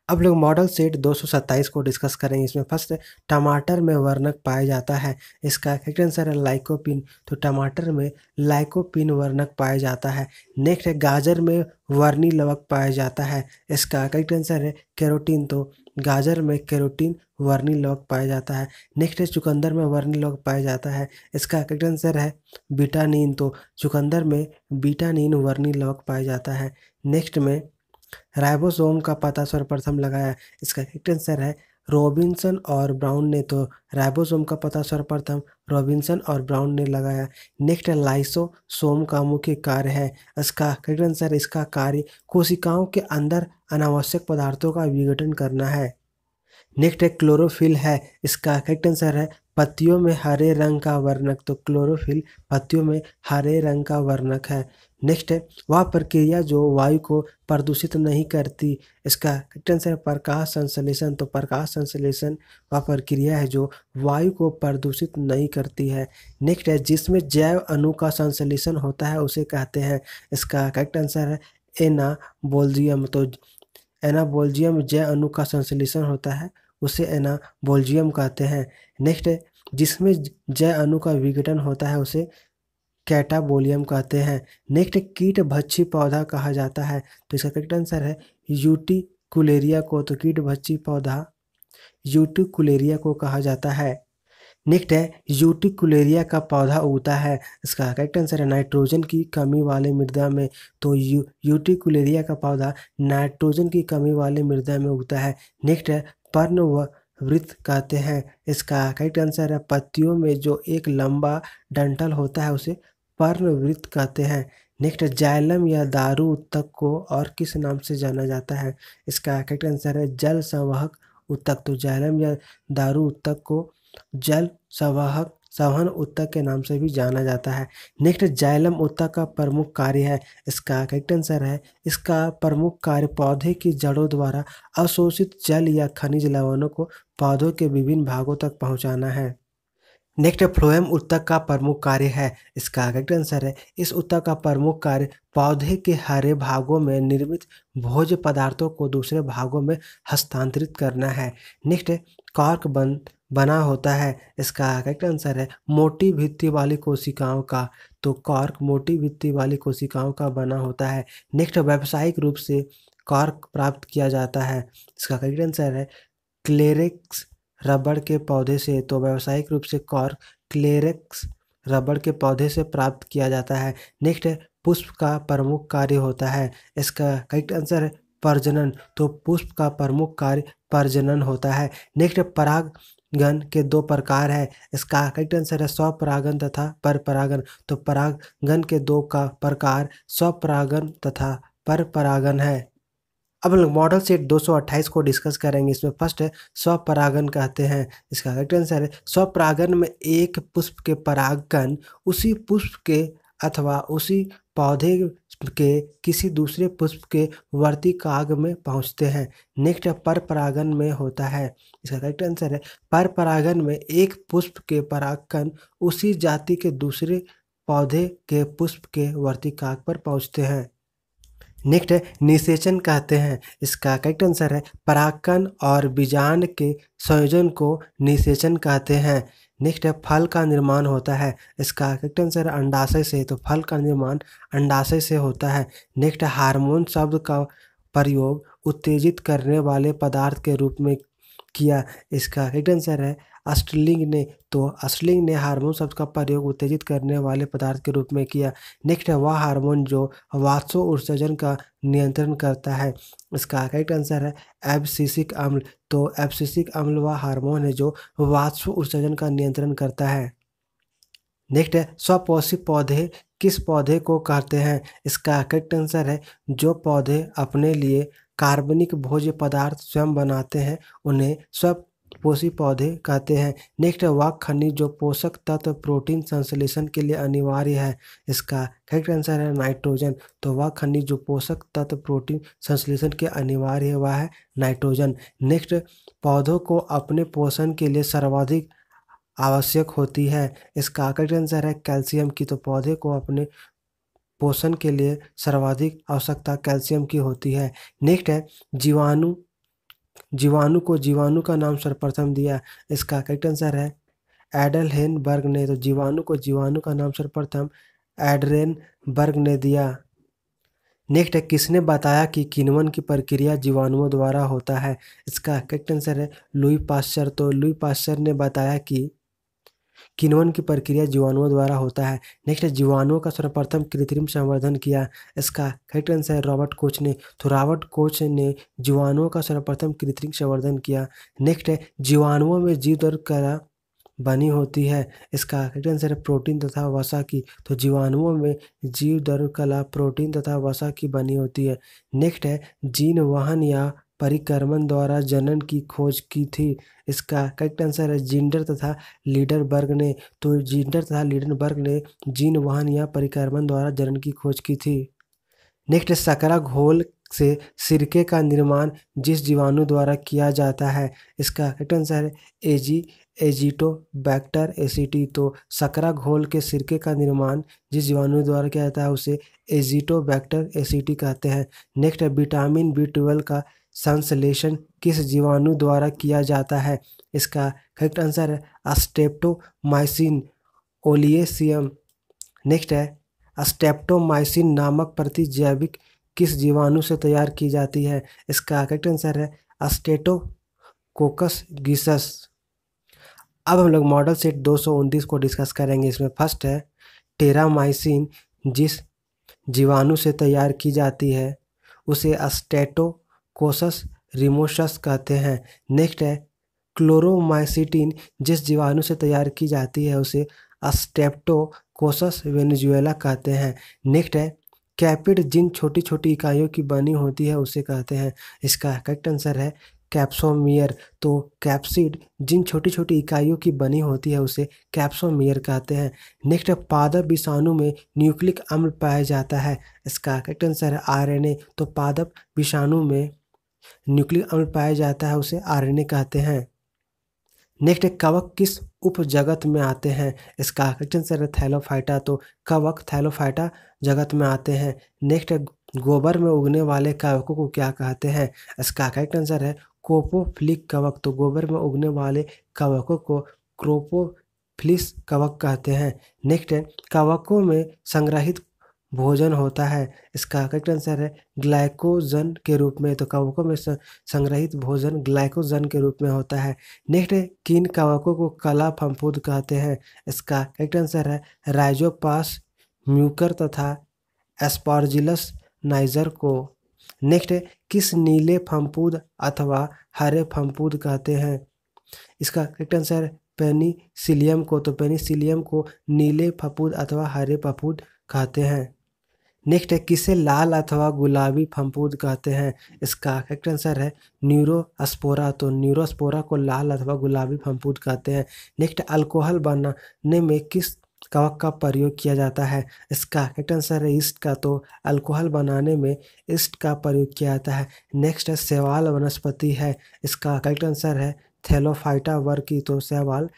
अब लोग मॉडल सेट 227 को डिस्कस करेंगे। इसमें फर्स्ट टमाटर में वर्णक पाया जाता है। इसका करेक्ट आंसर है लाइकोपिन। तो टमाटर में लाइकोपिन वर्णक पाया जाता है। नेक्स्ट है, गाजर में वर्णी लवक पाया जाता है। इसका करेक्ट आंसर है कैरोटीन। तो गाजर में कैरोटीन वर्णी लवक पाया जाता है। नेक्स्ट है, चुकंदर में वर्णी लवक पाया जाता है। इसका करेक्ट आंसर है बीटानीन। तो चुकंदर में बीटानीन वर्णी लवक पाया जाता है। नेक्स्ट में राइबोसोम का पता सर्वप्रथम लगाया। इसका करेक्ट आंसर है रॉबिन्सन और ब्राउन ने। तो राइबोसोम का पता सर्वप्रथम रॉबिन्सन और ब्राउन ने लगाया। नेक्स्ट, लाइसोसोम का मुख्य कार्य है। इसका करेक्ट आंसर, इसका कार्य कोशिकाओं के अंदर अनावश्यक पदार्थों का विघटन करना है। नेक्स्ट है, क्लोरोफिल है। इसका करेक्ट आंसर है पत्तियों में हरे रंग का वर्णक। तो क्लोरोफिल पत्तियों में हरे रंग का वर्णक है। नेक्स्ट है, वह प्रक्रिया जो वायु को प्रदूषित नहीं करती। इसका करेक्ट आंसर है प्रकाश संश्लेषण। तो प्रकाश संश्लेषण वह प्रक्रिया है जो वायु को प्रदूषित नहीं करती है। नेक्स्ट है, जिसमें जैव अणु का संश्लेषण होता है उसे कहते हैं। इसका करेक्ट आंसर है एनाबोल्जियम। तो एनाबोल्जियम जैव अणु का संश्लेषण होता है उसे एनाबोल्जियम कहते हैं। नेक्स्ट है, जिसमें जैव अणु का विघटन होता है उसे कैटाबोलियम कहते हैं। नेक्स्ट, कीट भक्षी पौधा कहा जाता है। तो इसका करेक्ट आंसर है यूटिकुलेरिया को। तो कीट भक्षी पौधा यूटिकुलेरिया को कहा जाता है। नेक्स्ट है, यूटिकुलेरिया का पौधा उगता है। इसका करेक्ट आंसर है नाइट्रोजन की कमी वाले मृदा में। तो यूटिकुलेरिया का पौधा नाइट्रोजन की कमी वाले मृदा में उगता है। नेक्स्ट है, पर्णवृत्त कहते हैं। इसका करेक्ट आंसर है पत्तियों में जो एक लंबा डंठल होता है उसे पर्णवृत्त कहते हैं। नेक्स्ट, जाइलम या दारू उत्तक को और किस नाम से जाना जाता है? इसका करेक्ट आंसर है जल संवाहक उत्तक। तो जाइलम या दारू उत्तक को जल संवाहक संवहन उत्तक के नाम से भी जाना जाता है। नेक्स्ट, जाइलम उत्तक का प्रमुख कार्य है। इसका करेक्ट आंसर है इसका प्रमुख कार्य पौधे की जड़ों द्वारा अवशोषित जल या खनिज लवणों को पौधों के विभिन्न भागों तक पहुंचाना है। नेक्स्ट, फ्लोएम उत्तक का प्रमुख कार्य है। इसका करेक्ट आंसर है इस उत्तक का प्रमुख कार्य पौधे के हरे भागों में निर्मित भोज्य पदार्थों को दूसरे भागों में हस्तांतरित करना है। नेक्स्ट, कॉर्क बना होता है। इसका करेक्ट आंसर है मोटी भित्ति वाली कोशिकाओं का। तो कॉर्क मोटी भित्ति वाली कोशिकाओं का बना होता है। नेक्स्ट, व्यावसायिक रूप से कॉर्क प्राप्त किया जाता है। इसका करेक्ट आंसर है क्लेरेक्स रबड़ के पौधे से। तो व्यावसायिक रूप से कॉर्क क्लेरेक्स रबड़ के पौधे से प्राप्त किया जाता है। नेक्स्ट है, पुष्प का प्रमुख कार्य होता है। इसका करेक्ट आंसर है प्रजनन। तो पुष्प का प्रमुख कार्य प्रजनन होता है। नेक्स्ट, परागन के 2 प्रकार है। इसका करेक्ट आंसर है स्वपरागन तथा परपरागन। तो परागन के 2 का प्रकार स्वपरागन तथा परपरागन है। अब लोग मॉडल सेट 228 को डिस्कस करेंगे। इसमें फर्स्ट है स्वपरागन कहते हैं। इसका करेक्ट आंसर है स्वपरागन में एक पुष्प के परागकण उसी पुष्प के अथवा उसी पौधे के किसी दूसरे पुष्प के वर्तिकाग्र में पहुंचते हैं। नेक्स्ट, परपरागन में होता है। इसका करेक्ट आंसर है परपरागन में एक पुष्प के परागकण उसी जाति के दूसरे पौधे के पुष्प के वर्तिकाग्र पर पहुंचते हैं। नेक्स्ट है निषेचन कहते हैं। इसका करेक्ट आंसर है परागकण और बीजांड के संयोजन को निषेचन कहते हैं। नेक्स्ट है फल का निर्माण होता है। इसका करेक्ट आंसर है अंडाशय से। तो फल का निर्माण अंडाशय से होता है। नेक्स्ट, हार्मोन शब्द का प्रयोग उत्तेजित करने वाले पदार्थ के रूप में किया। इसका करेक्ट आंसर है अस्टरलिंग ने, तो अस्टरलिंग ने हार्मोन शब्द का प्रयोग उत्तेजित करने वाले पदार्थ के रूप में किया। नेक्स्ट है वह हार्मोन जो वात्सो उत्सर्जन का नियंत्रण करता है। इसका करेक्ट आंसर है एब्सिसिक अम्ल। तो एब्सिसिक अम्ल वह हार्मोन है जो वात्सो उत्सर्जन का नियंत्रण करता है। नेक्स्ट है स्वपोषी पौधे किस पौधे को कहते हैं। इसका करेक्ट आंसर है जो पौधे अपने लिए कार्बनिक भोज्य पदार्थ स्वयं बनाते हैं उन्हें स्वपोषी पौधे कहते हैं। नेक्स्ट है वह खनिज जो पोषक तत्व प्रोटीन संश्लेषण के लिए अनिवार्य है। इसका करेक्ट आंसर है नाइट्रोजन। तो वह खनिज जो पोषक तत्व प्रोटीन संश्लेषण के अनिवार्य है वह है नाइट्रोजन। नेक्स्ट पौधों को अपने पोषण के लिए सर्वाधिक आवश्यक होती है। इसका करेक्ट आंसर है कैल्शियम की। तो पौधे को अपने पोषण के लिए सर्वाधिक आवश्यकता कैल्शियम की होती है। नेक्स्ट है जीवाणु जीवाणु को जीवाणु का नाम सर्वप्रथम दिया। इसका करेक्ट आंसर है एडलहेनबर्ग ने। तो जीवाणु को जीवाणु का नाम सर्वप्रथम एडरेनबर्ग ने दिया। नेक्स्ट है किसने बताया कि किण्वन की प्रक्रिया जीवाणुओं द्वारा होता है। इसका करेक्ट आंसर है लुई पाश्चर। तो लुई पाश्चर ने बताया कि किण्वन की प्रक्रिया जीवाणुओं द्वारा होता है। नेक्स्ट है जीवाणुओं का सर्वप्रथम कृत्रिम संवर्धन किया। इसका करेक्ट आंसर है रॉबर्ट कोच ने। तो रॉबर्ट कोच ने जीवाणुओं का सर्वप्रथम कृत्रिम संवर्धन किया। नेक्स्ट है जीवाणुओं में जीव दर कला बनी होती है। इसका करेक्ट आंसर है प्रोटीन तथा वसा की। तो जीवाणुओं में जीव दर कला प्रोटीन तथा वसा की बनी होती है। नेक्स्ट है जीन वहन या परिक्रमण द्वारा जनन की खोज की थी। इसका करेक्ट आंसर है जिंडर तथा लीडरबर्ग ने। तो जिंडर तथा लीडरबर्ग ने जीन वहन या परिक्रमण द्वारा जनन की खोज की थी। नेक्स्ट शकरा घोल से सिरके का निर्माण जिस जीवाणु द्वारा किया जाता है। इसका करेक्ट आंसर है एजिटोबैक्टर एसिटी। तो शकरा घोल के सिरके का निर्माण जिस जीवाणु द्वारा किया जाता है उसे एजिटोबैक्टर एसिटी कहते हैं। नेक्स्ट है विटामिन B12 का संश्लेषण किस जीवाणु द्वारा किया जाता है। इसका करेक्ट आंसर है स्ट्रेप्टोमाइसिन ओलियसियम। नेक्स्ट है स्ट्रेप्टोमाइसिन नामक प्रतिजैविक किस जीवाणु से तैयार की जाती है। इसका करेक्ट आंसर है स्ट्रेप्टोकोकस गीसस। अब हम लोग मॉडल सेट 229 को डिस्कस करेंगे। इसमें फर्स्ट है टेरामाइसिन जिस जीवाणु से तैयार की जाती है उसे स्ट्रेप्टोकोकस रिमोसस कहते हैं। नेक्स्ट है क्लोरोमाइसिटिन जिस जीवाणु से तैयार की जाती है उसे स्ट्रेप्टोकोकस वेनेजुएला कहते हैं। नेक्स्ट है कैपिड जिन छोटी छोटी इकाइयों की बनी होती है उसे कहते हैं। इसका करेक्ट आंसर है कैप्सोमियर। तो कैप्सिड जिन छोटी छोटी इकाइयों की बनी होती है उसे कैप्सोमियर कहते हैं। नेक्स्ट पादप विषाणु में न्यूक्लिक अम्ल पाया जाता है। इसका करेक्ट आंसर है RNA। तो पादप विषाणु में न्यूक्लिक अम्ल पाया जाता है उसे RNA कहते हैं। नेक्स्ट कवक किस उपजगत में आते हैं। इसका करेक्ट आंसर है थैलोफाइटा। तो कवक थैलोफाइटा जगत में आते हैं। नेक्स्ट गोबर में उगने वाले कवकों को क्या कहते हैं। इसका करेक्ट आंसर है कोपोफिलिक कवक। तो गोबर में उगने वाले कवकों को क्रोपोफिलिस कवक कहते हैं। नेक्स्ट कवकों में संग्रहित भोजन होता है। इसका करेक्ट आंसर है ग्लाइकोजन के रूप में। तो कवकों में संग्रहित भोजन ग्लाइकोजन के रूप में होता है। नेक्स्ट किन कवकों को कला फफूंद कहते हैं। इसका करेक्ट आंसर है राइजोपास म्यूकर तथा एस्पार्जिलस नाइजर को। नेक्स्ट किस नीले फफूंद अथवा हरे फफूंद कहते हैं। इसका करेक्ट आंसर है पेनिसिलियम को। तो पेनिसिलियम को नीले फफूंद अथवा हरे फफूंद कहते हैं। नेक्स्ट किसे लाल अथवा गुलाबी फफूंद कहते हैं। इसका करेक्ट आंसर है न्यूरोस्पोरा। तो न्यूरोस्पोरा को लाल अथवा गुलाबी फफूंद कहते हैं। नेक्स्ट अल्कोहल बनाने में किस कवक का प्रयोग किया जाता है। इसका करेक्ट आंसर है ईस्ट का। तो अल्कोहल बनाने में ईस्ट का प्रयोग किया जाता है। नेक्स्ट शैवाल वनस्पति है। इसका करेक्ट आंसर है थैलोफाइटा वर्ग की। तो शैवाल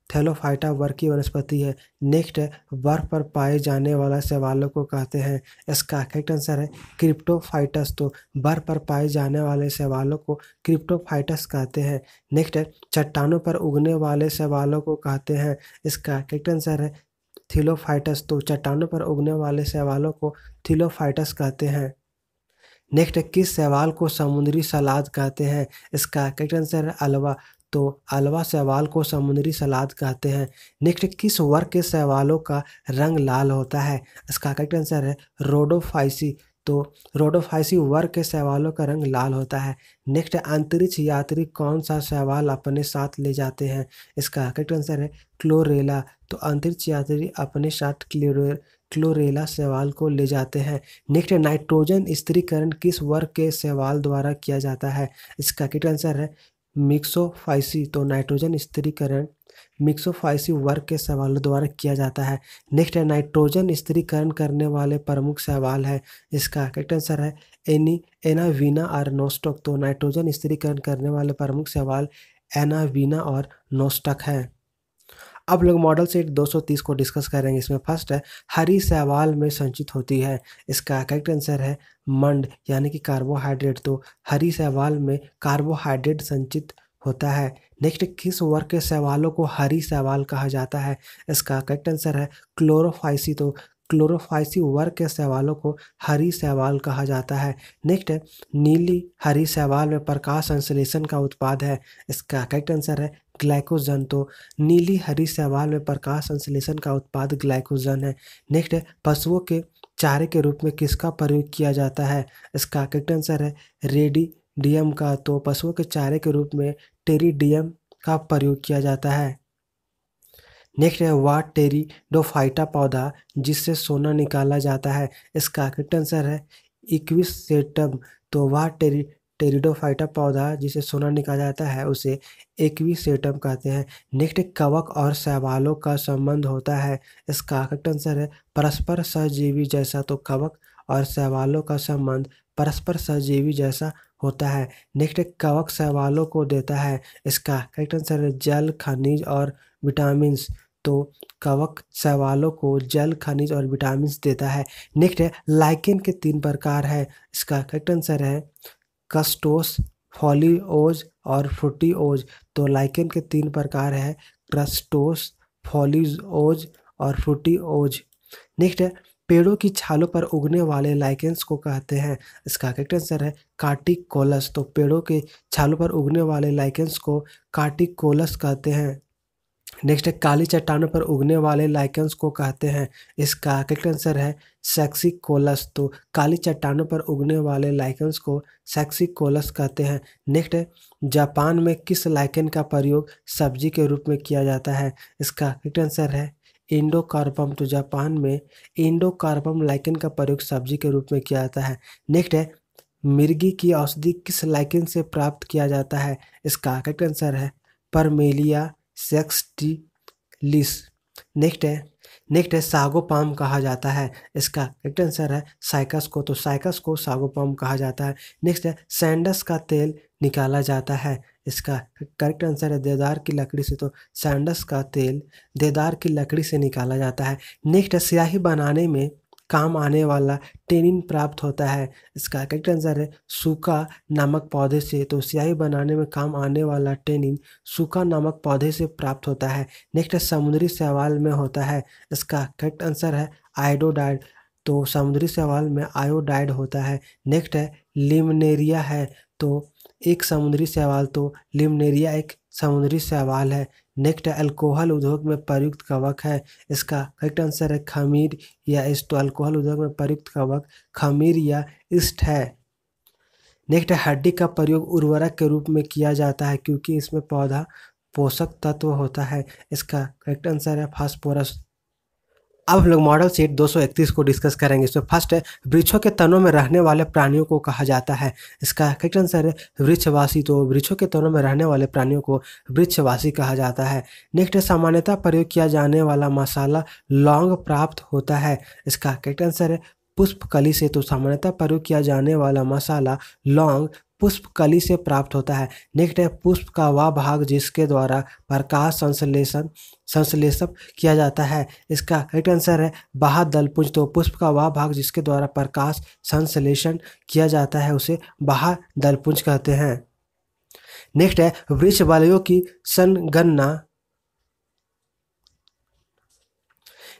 थैलोफाइटा वर्ग की वनस्पति है। नेक्स्ट बर्फ पर पाए जाने वाला शैवालों को कहते हैं। इसका करेक्ट आंसर है क्रिप्टोफाइटस। तो बर्फ पर पाए जाने वाले शैवालों को क्रिप्टोफाइटस कहते हैं। नेक्स्ट चट्टानों पर उगने वाले शैवालों को कहते हैं। इसका करेक्ट आंसर है थिलोफाइटस। तो चट्टानों पर उगने वाले शैवालों को थिलोफाइटस कहते हैं। नेक्स्ट किस शैवाल को समुद्री सलाद कहते हैं। इसका करेक्ट आंसर है अल्वा। तो अल्वा शैवाल को समुद्री सलाद कहते हैं। नेक्स्ट, किस वर्ग के शैवालों का रंग लाल होता है? इसका करेक्ट आंसर है रोडोफाइसी। तो रोडोफाइसी वर्ग के शैवालों का रंग लाल होता है। नेक्स्ट, अंतरिक्ष यात्री कौन सा शैवाल अपने साथ ले जाते हैं? इसका करेक्ट आंसर है क्लोरेला। तो अंतरिक्ष यात्री अपने साथ क्लोरेला शैवाल को ले जाते हैं। नेक्स्ट, नाइट्रोजन स्थिरीकरण किस वर्ग के शैवाल द्वारा किया जाता है? इसका करेक्ट आंसर है मिक्सोफाइसी। तो नाइट्रोजन स्थिरीकरण मिक्सोफाइसी वर्ग के शैवालों द्वारा किया जाता है। नेक्स्ट है, नाइट्रोजन स्थिरीकरण करने वाले प्रमुख शैवाल है। इसका करेक्ट आंसर है एनावीना और नोस्टक। तो नाइट्रोजन स्थिरीकरण करने वाले प्रमुख शैवाल एनावीना और नोस्टक है। अब लोग मॉडल सेट 230 को डिस्कस करेंगे। इसमें फर्स्ट है, हरी शैवाल में संचित होती है। इसका करेक्ट आंसर है मंड यानी कि कार्बोहाइड्रेट। तो हरी शैवाल में कार्बोहाइड्रेट संचित होता है। नेक्स्ट, किस वर्ग के शैवालों को हरी शैवाल कहा जाता है? इसका करेक्ट आंसर है क्लोरोफाइसी। तो क्लोरोफाइसी वर्ग के शैवालों को हरी शैवाल कहा जाता है। नेक्स्ट है, नीली हरी शैवाल में प्रकाश संश्लेषण का उत्पाद है। इसका करेक्ट आंसर है ग्लाइकोजन। तो नीली हरी शैवाल में प्रकाश संश्लेषण का उत्पाद ग्लाइकोजन है। नेक्स्ट है, पशुओं के चारे के रूप में किसका प्रयोग किया जाता है? इसका करेक्ट आंसर है रेडिडियम का। तो पशुओं के चारे के रूप में टेरिडियम का प्रयोग किया जाता है। नेक्स्ट है, वाह टेरिडोफाइटा पौधा जिससे सोना निकाला जाता है। इसका करेक्ट आंसर है इक्विसेटम। तो वाह टेरिडोफाइटा पौधा जिसे सोना निकाला जाता है उसे एक्विसेटम कहते हैं। नेक्स्ट, कवक और शैवालों का संबंध होता है। इसका करेक्ट आंसर है परस्पर सहजीवी जैसा। तो कवक और शैवालों का संबंध परस्पर सहजीवी जैसा होता है। नेक्स्ट, कवक शैवालों को देता है। इसका करेक्ट आंसर है जल, खनिज और विटामिन। तो कवक शैवालों को जल, खनिज और विटामिन देता है। नेक्स्ट है, लाइकेन के 3 प्रकार है। इसका करेक्ट आंसर है क्रस्टोस, फॉलिओज और फ्रूटिओज। तो लाइकेन के 3 प्रकार है क्रस्टोस, फॉलिओज और फ्रूटिओज। नेक्स्ट है, पेड़ों की छालों पर उगने वाले लाइकेंस को कहते हैं। इसका करेक्ट आंसर है कार्टिकोलस। तो पेड़ों के छालों पर उगने वाले लाइकेंस को कार्टिकोलस कहते हैं। नेक्स्ट है, काली चट्टानों पर उगने वाले लाइकेंस को कहते हैं। इसका करेक्ट आंसर है सेक्सिकोलस। तो काली चट्टानों पर उगने वाले लाइकेंस को सेक्सिकोलस कहते हैं। नेक्स्ट है, जापान में किस लाइकेन का प्रयोग सब्जी के रूप में किया जाता है? इसका करेक्ट आंसर है इंडोकार्पम। तो जापान में इंडोकार्पम लाइकेन का प्रयोग सब्जी के रूप में किया जाता है। नेक्स्ट है, मिर्गी की औषधि किस लाइकेन से प्राप्त किया जाता है? इसका करेक्ट आंसर है परमेलिया सेक्सटिलिस। नेक्स्ट है सागोपाम कहा जाता है। इसका करेक्ट आंसर है साइकस को। तो साइकस को सागोपाम कहा जाता है। नेक्स्ट है, सैंडस का तेल निकाला जाता है। इसका करेक्ट आंसर है देवदार की लकड़ी से। तो सैंडस का तेल देवदार की लकड़ी से निकाला जाता है। नेक्स्ट है, स्याही बनाने में काम आने वाला टेनिन प्राप्त होता है। इसका करेक्ट आंसर है सूखा नामक पौधे से। तो स्याही बनाने में काम आने वाला टेनिन सूखा नामक पौधे से प्राप्त होता है। नेक्स्ट है, समुद्री शैवाल में होता है। इसका करेक्ट आंसर है आयोडाइड। तो समुद्री शैवाल में आयोडाइड होता है। नेक्स्ट है, लिमनेरिया है। तो एक समुद्री शैवाल। तो लिमनेरिया एक समुद्री शैवाल है। नेक्स्ट है, अल्कोहल उद्योग में प्रयुक्त कवक है। इसका करेक्ट आंसर है खमीर या इस्ट। तो अल्कोहल उद्योग में प्रयुक्त कवक खमीर या इस्ट है। नेक्स्ट है, हड्डी का प्रयोग उर्वरक के रूप में किया जाता है क्योंकि इसमें पौधा पोषक तत्व होता है। इसका करेक्ट आंसर है फास्फोरस। अब हम लोग मॉडल सेट 231 को डिस्कस करेंगे। इसमें फर्स्ट है, वृक्षों के तनों में रहने वाले प्राणियों को कहा जाता है। इसका करेक्ट आंसर है वृक्षवासी। तो वृक्षों के तनों में रहने वाले प्राणियों को वृक्षवासी कहा जाता है। नेक्स्ट है, सामान्यतः प्रयोग किया जाने वाला मसाला लौंग प्राप्त होता है। इसका करेक्ट आंसर है पुष्पकली से। तो सामान्यतः प्रयोग किया जाने वाला मसाला लौंग पुष्पकली से प्राप्त होता है। नेक्स्ट है, पुष्प का वह भाग जिसके द्वारा प्रकाश संश्लेषण किया जाता है। इसका करेक्ट आंसर है बाह्यदलपुंज। तो पुष्प का वह भाग जिसके द्वारा प्रकाश संश्लेषण किया जाता है उसे बाह्यदलपुंज कहते हैं। नेक्स्ट है, वृक्ष वालियों की संगणना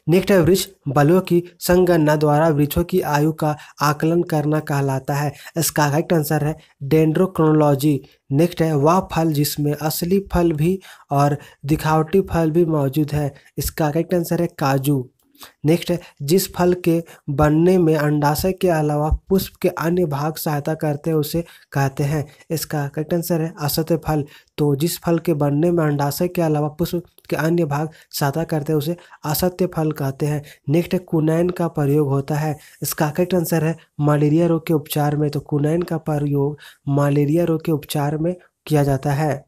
नेक्स्ट है वृक्ष बलों की संगणना द्वारा वृक्षों की आयु का आकलन करना कहलाता है। इसका करेक्ट आंसर है डेंड्रोक्रोनोलॉजी। नेक्स्ट है वह फल जिसमें असली फल भी और दिखावटी फल भी मौजूद है। इसका करेक्ट आंसर है काजू। नेक्स्ट है जिस फल के बनने में अंडाशय के अलावा पुष्प के अन्य भाग सहायता करते हैं उसे कहते हैं। इसका करेक्ट आंसर है असत्य फल। तो जिस फल के बनने में अंडाशय के अलावा पुष्प के अन्य भाग सहायता करते हैं उसे असत्य फल कहते हैं। नेक्स्ट है कुनैन का प्रयोग होता है। इसका करेक्ट आंसर है मलेरिया रोग के उपचार में। तो कुनैन का प्रयोग मलेरिया रोग के उपचार में किया जाता है।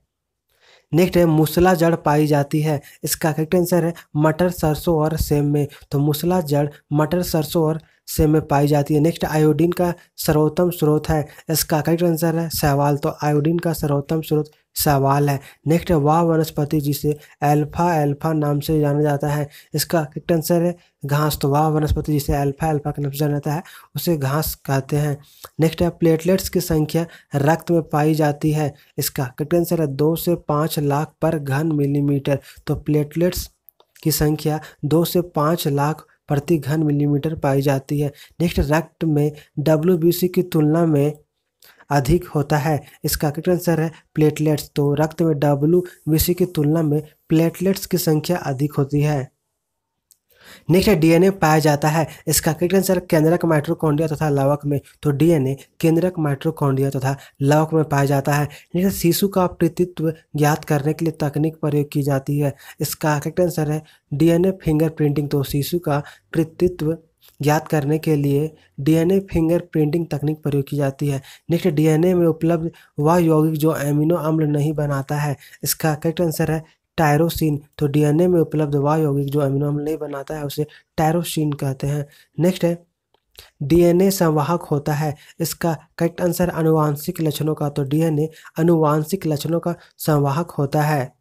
नेक्स्ट है मूसला जड़ पाई जाती है। इसका करेक्ट आंसर है मटर, सरसों और सेम में। तो मूसला जड़ मटर, सरसों और सेम में पाई जाती है। नेक्स्ट आयोडीन का सर्वोत्तम स्रोत है। इसका करेक्ट आंसर है शैवाल। तो आयोडीन का सर्वोत्तम स्रोत शैवाल है। नेक्स्ट है वह वनस्पति जिसे अल्फा अल्फा नाम से जाना जाता है। इसका करेक्ट आंसर है घास। तो वह वनस्पति जिसे अल्फा अल्फा के नाम से जाना जाता है उसे घास कहते हैं। नेक्स्ट है प्लेटलेट्स की संख्या रक्त में पाई जाती है। इसका करेक्ट आंसर है 2 से 5 लाख पर घन मिलीमीटर। तो प्लेटलेट्स की संख्या 2 से 5 लाख प्रति घन मिलीमीटर पाई जाती है। नेक्स्ट रक्त में WBC की तुलना में अधिक होता है। इसका करेक्ट आंसर है प्लेटलेट्स। तो रक्त में WBC की तुलना में प्लेटलेट्स की संख्या अधिक होती है। नेक्स्ट है डीएनए पाया जाता है। इसका करेक्ट आंसर केंद्रक माइटोकॉन्ड्रिया तथा लवक में। तो डीएनए केंद्रक माइटोकॉन्ड्रिया तथा लवक में पाया जाता है। नेक्स्ट शिशु का पितृत्व ज्ञात करने के लिए तकनीक प्रयोग की जाती है। इसका करेक्ट आंसर है डीएनए फिंगरप्रिंटिंग। तो शिशु का पितृत्व ज्ञात करने के लिए डीएनए फिंगरप्रिंटिंग तकनीक प्रयोग की जाती है। नेक्स्ट डीएनए में उपलब्ध वह यौगिक जो अमीनो अम्ल नहीं बनाता है। इसका करेक्ट आंसर है टायरोसिन। तो डीएनए में उपलब्ध वह यौगिक जो अमीनो अम्ल नहीं बनाता है उसे टायरोसिन कहते हैं। नेक्स्ट है डीएनए संवाहक होता है। इसका करेक्ट आंसर आनुवांशिक लक्षणों का। तो डीएनए आनुवांशिक लक्षणों का संवाहक होता है।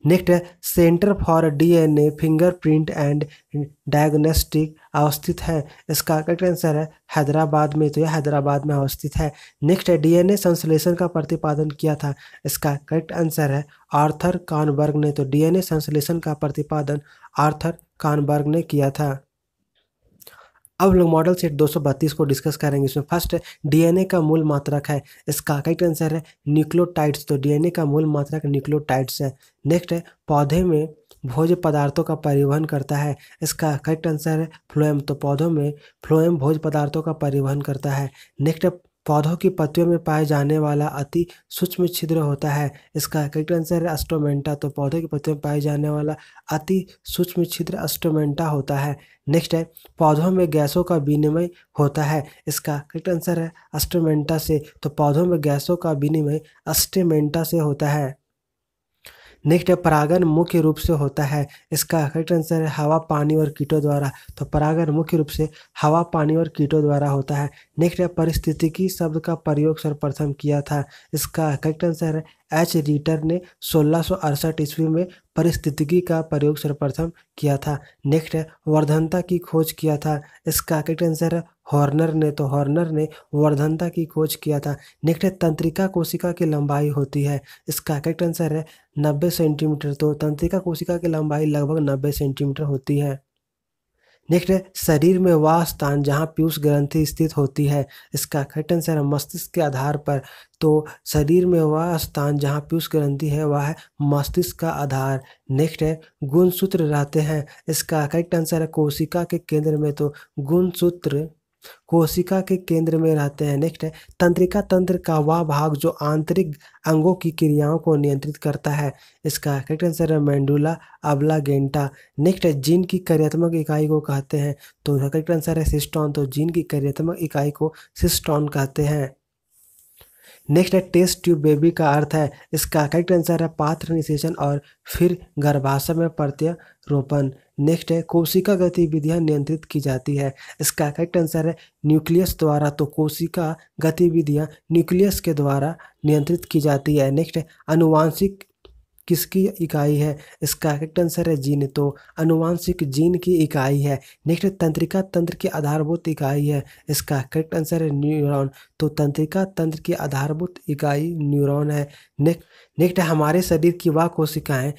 नेक्स्ट है centre for DNA fingerprint and diagnostic अवस्थित है। इसका करेक्ट आंसर है हैदराबाद में। तो यह हैदराबाद में अवस्थित है। नेक्स्ट है डीएनए संश्लेषण का प्रतिपादन किया था। इसका करेक्ट आंसर है आर्थर कॉनबर्ग ने। तो डीएनए संश्लेषण का प्रतिपादन आर्थर कॉनबर्ग ने किया था। अब लोग मॉडल सेट 232 को डिस्कस करेंगे। इसमें फर्स्ट डीएनए का मूल मात्रक है। इसका करेक्ट आंसर है न्यूक्लियोटाइड्स। तो डीएनए का मूल मात्रक न्यूक्लियोटाइड्स है। नेक्स्ट है पौधे में भोज्य पदार्थों का परिवहन करता है। इसका करेक्ट आंसर है फ्लोएम। तो पौधों में फ्लोएम भोज्य पदार्थों का परिवहन करता है। नेक्स्ट है पौधों की पत्तियों में पाए जाने वाला अति सूक्ष्म छिद्र होता है। इसका करेक्ट आंसर है स्टोमेंटा। तो पौधों की पत्तियों में पाए जाने वाला अति सूक्ष्म छिद्र स्टोमेंटा होता है। नेक्स्ट है पौधों में गैसों का विनिमय होता है। इसका करेक्ट आंसर है स्टोमेंटा से। तो पौधों में गैसों का विनिमय स्टोमेंटा से होता है। नेक्स्ट है परागण मुख्य रूप से होता है। इसका करेक्ट आंसर है हवा, पानी और कीटों द्वारा। तो परागण मुख्य रूप से हवा, पानी और कीटों द्वारा होता है। नेक्स्ट है पारिस्थितिकी शब्द का प्रयोग सर्वप्रथम किया था। इसका करेक्ट आंसर है एच रीटर ने 1668 ईस्वी में पारिस्थितिकी का प्रयोग सर्वप्रथम किया था। नेक्स्ट है वर्धनता की खोज किया था। इसका करेक्ट आंसर है हॉर्नर ने। तो हॉर्नर ने वर्धनता की खोज किया था। नेक्स्ट है तंत्रिका कोशिका की लंबाई होती है। इसका करेक्ट आंसर है 90 सेंटीमीटर। तो तंत्रिका कोशिका की लंबाई लगभग 90 सेंटीमीटर होती है। नेक्स्ट है शरीर में वह स्थान जहाँ पीयूष ग्रंथि स्थित होती है। इसका करेक्ट आंसर है मस्तिष्क के आधार पर। तो शरीर में वह स्थान जहाँ पीयूष ग्रंथि है वह है मस्तिष्क का आधार। नेक्स्ट है गुणसूत्र रहते हैं। इसका करेक्ट आंसर है कोशिका के केंद्र में। तो गुणसूत्र कोशिका के केंद्र में रहते हैं। नेक्स्ट है तंत्रिका तंत्र का वह भाग जो आंतरिक अंगों की क्रियाओं को नियंत्रित करता है। इसका करेक्ट आंसर है मेंडुला ऑब्लांगेटा। नेक्स्ट है जीन की कार्यात्मक इकाई को कहते हैं। तो करेक्ट आंसर है सिस्टोन। तो जीन की कार्यात्मक इकाई को सिस्टोन कहते हैं। नेक्स्ट है टेस्ट ट्यूब बेबी का अर्थ है। इसका करेक्ट आंसर है पात्र निषेचन और फिर गर्भाशय में प्रत्यारोपण। नेक्स्ट है कोशिका गतिविधियां नियंत्रित की जाती है। इसका करेक्ट आंसर है न्यूक्लियस द्वारा। तो कोशिका गतिविधियां न्यूक्लियस के द्वारा नियंत्रित की जाती है। नेक्स्ट है अनुवांशिक किसकी इकाई है। इसका करेक्ट आंसर है जीन। तो अनुवांशिक जीन की इकाई है। नेक्स्ट तंत्रिका तंत्र की आधारभूत इकाई है। इसका करेक्ट आंसर है न्यूरॉन। तो तंत्रिका तंत्र की आधारभूत इकाई न्यूरॉन है। नेक्स्ट है हमारे शरीर की वह कोशिकाएं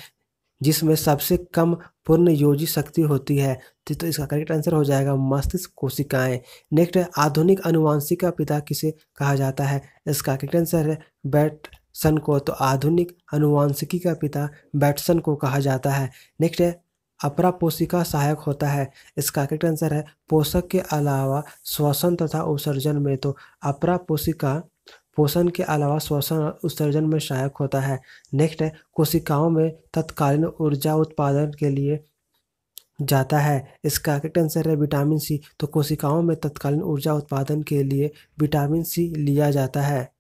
जिसमें सबसे कम पूर्ण योजी शक्ति होती है। तो इसका करेक्ट आंसर हो जाएगा मस्तिष्क कोशिकाएं। नेक्स्ट है आधुनिक आनुवंशिक पिता किसे कहा जाता है। इसका करेक्ट आंसर है बैटसन को। तो आधुनिक आनुवंशिकी का पिता बैटसन को कहा जाता है। नेक्स्ट है अपरा पोषिका सहायक होता है। इसका करेक्ट आंसर है पोषक के अलावा श्वसन तथा उत्सर्जन में। तो अपरा पोषिका पोषण के अलावा श्वसन और उत्सर्जन में सहायक होता है। नेक्स्ट है कोशिकाओं में तत्कालीन ऊर्जा उत्पादन के लिए जाता है। इसका करेक्ट आंसर है विटामिन सी। तो कोशिकाओं में तत्कालीन ऊर्जा उत्पादन के लिए विटामिन सी लिया जाता है।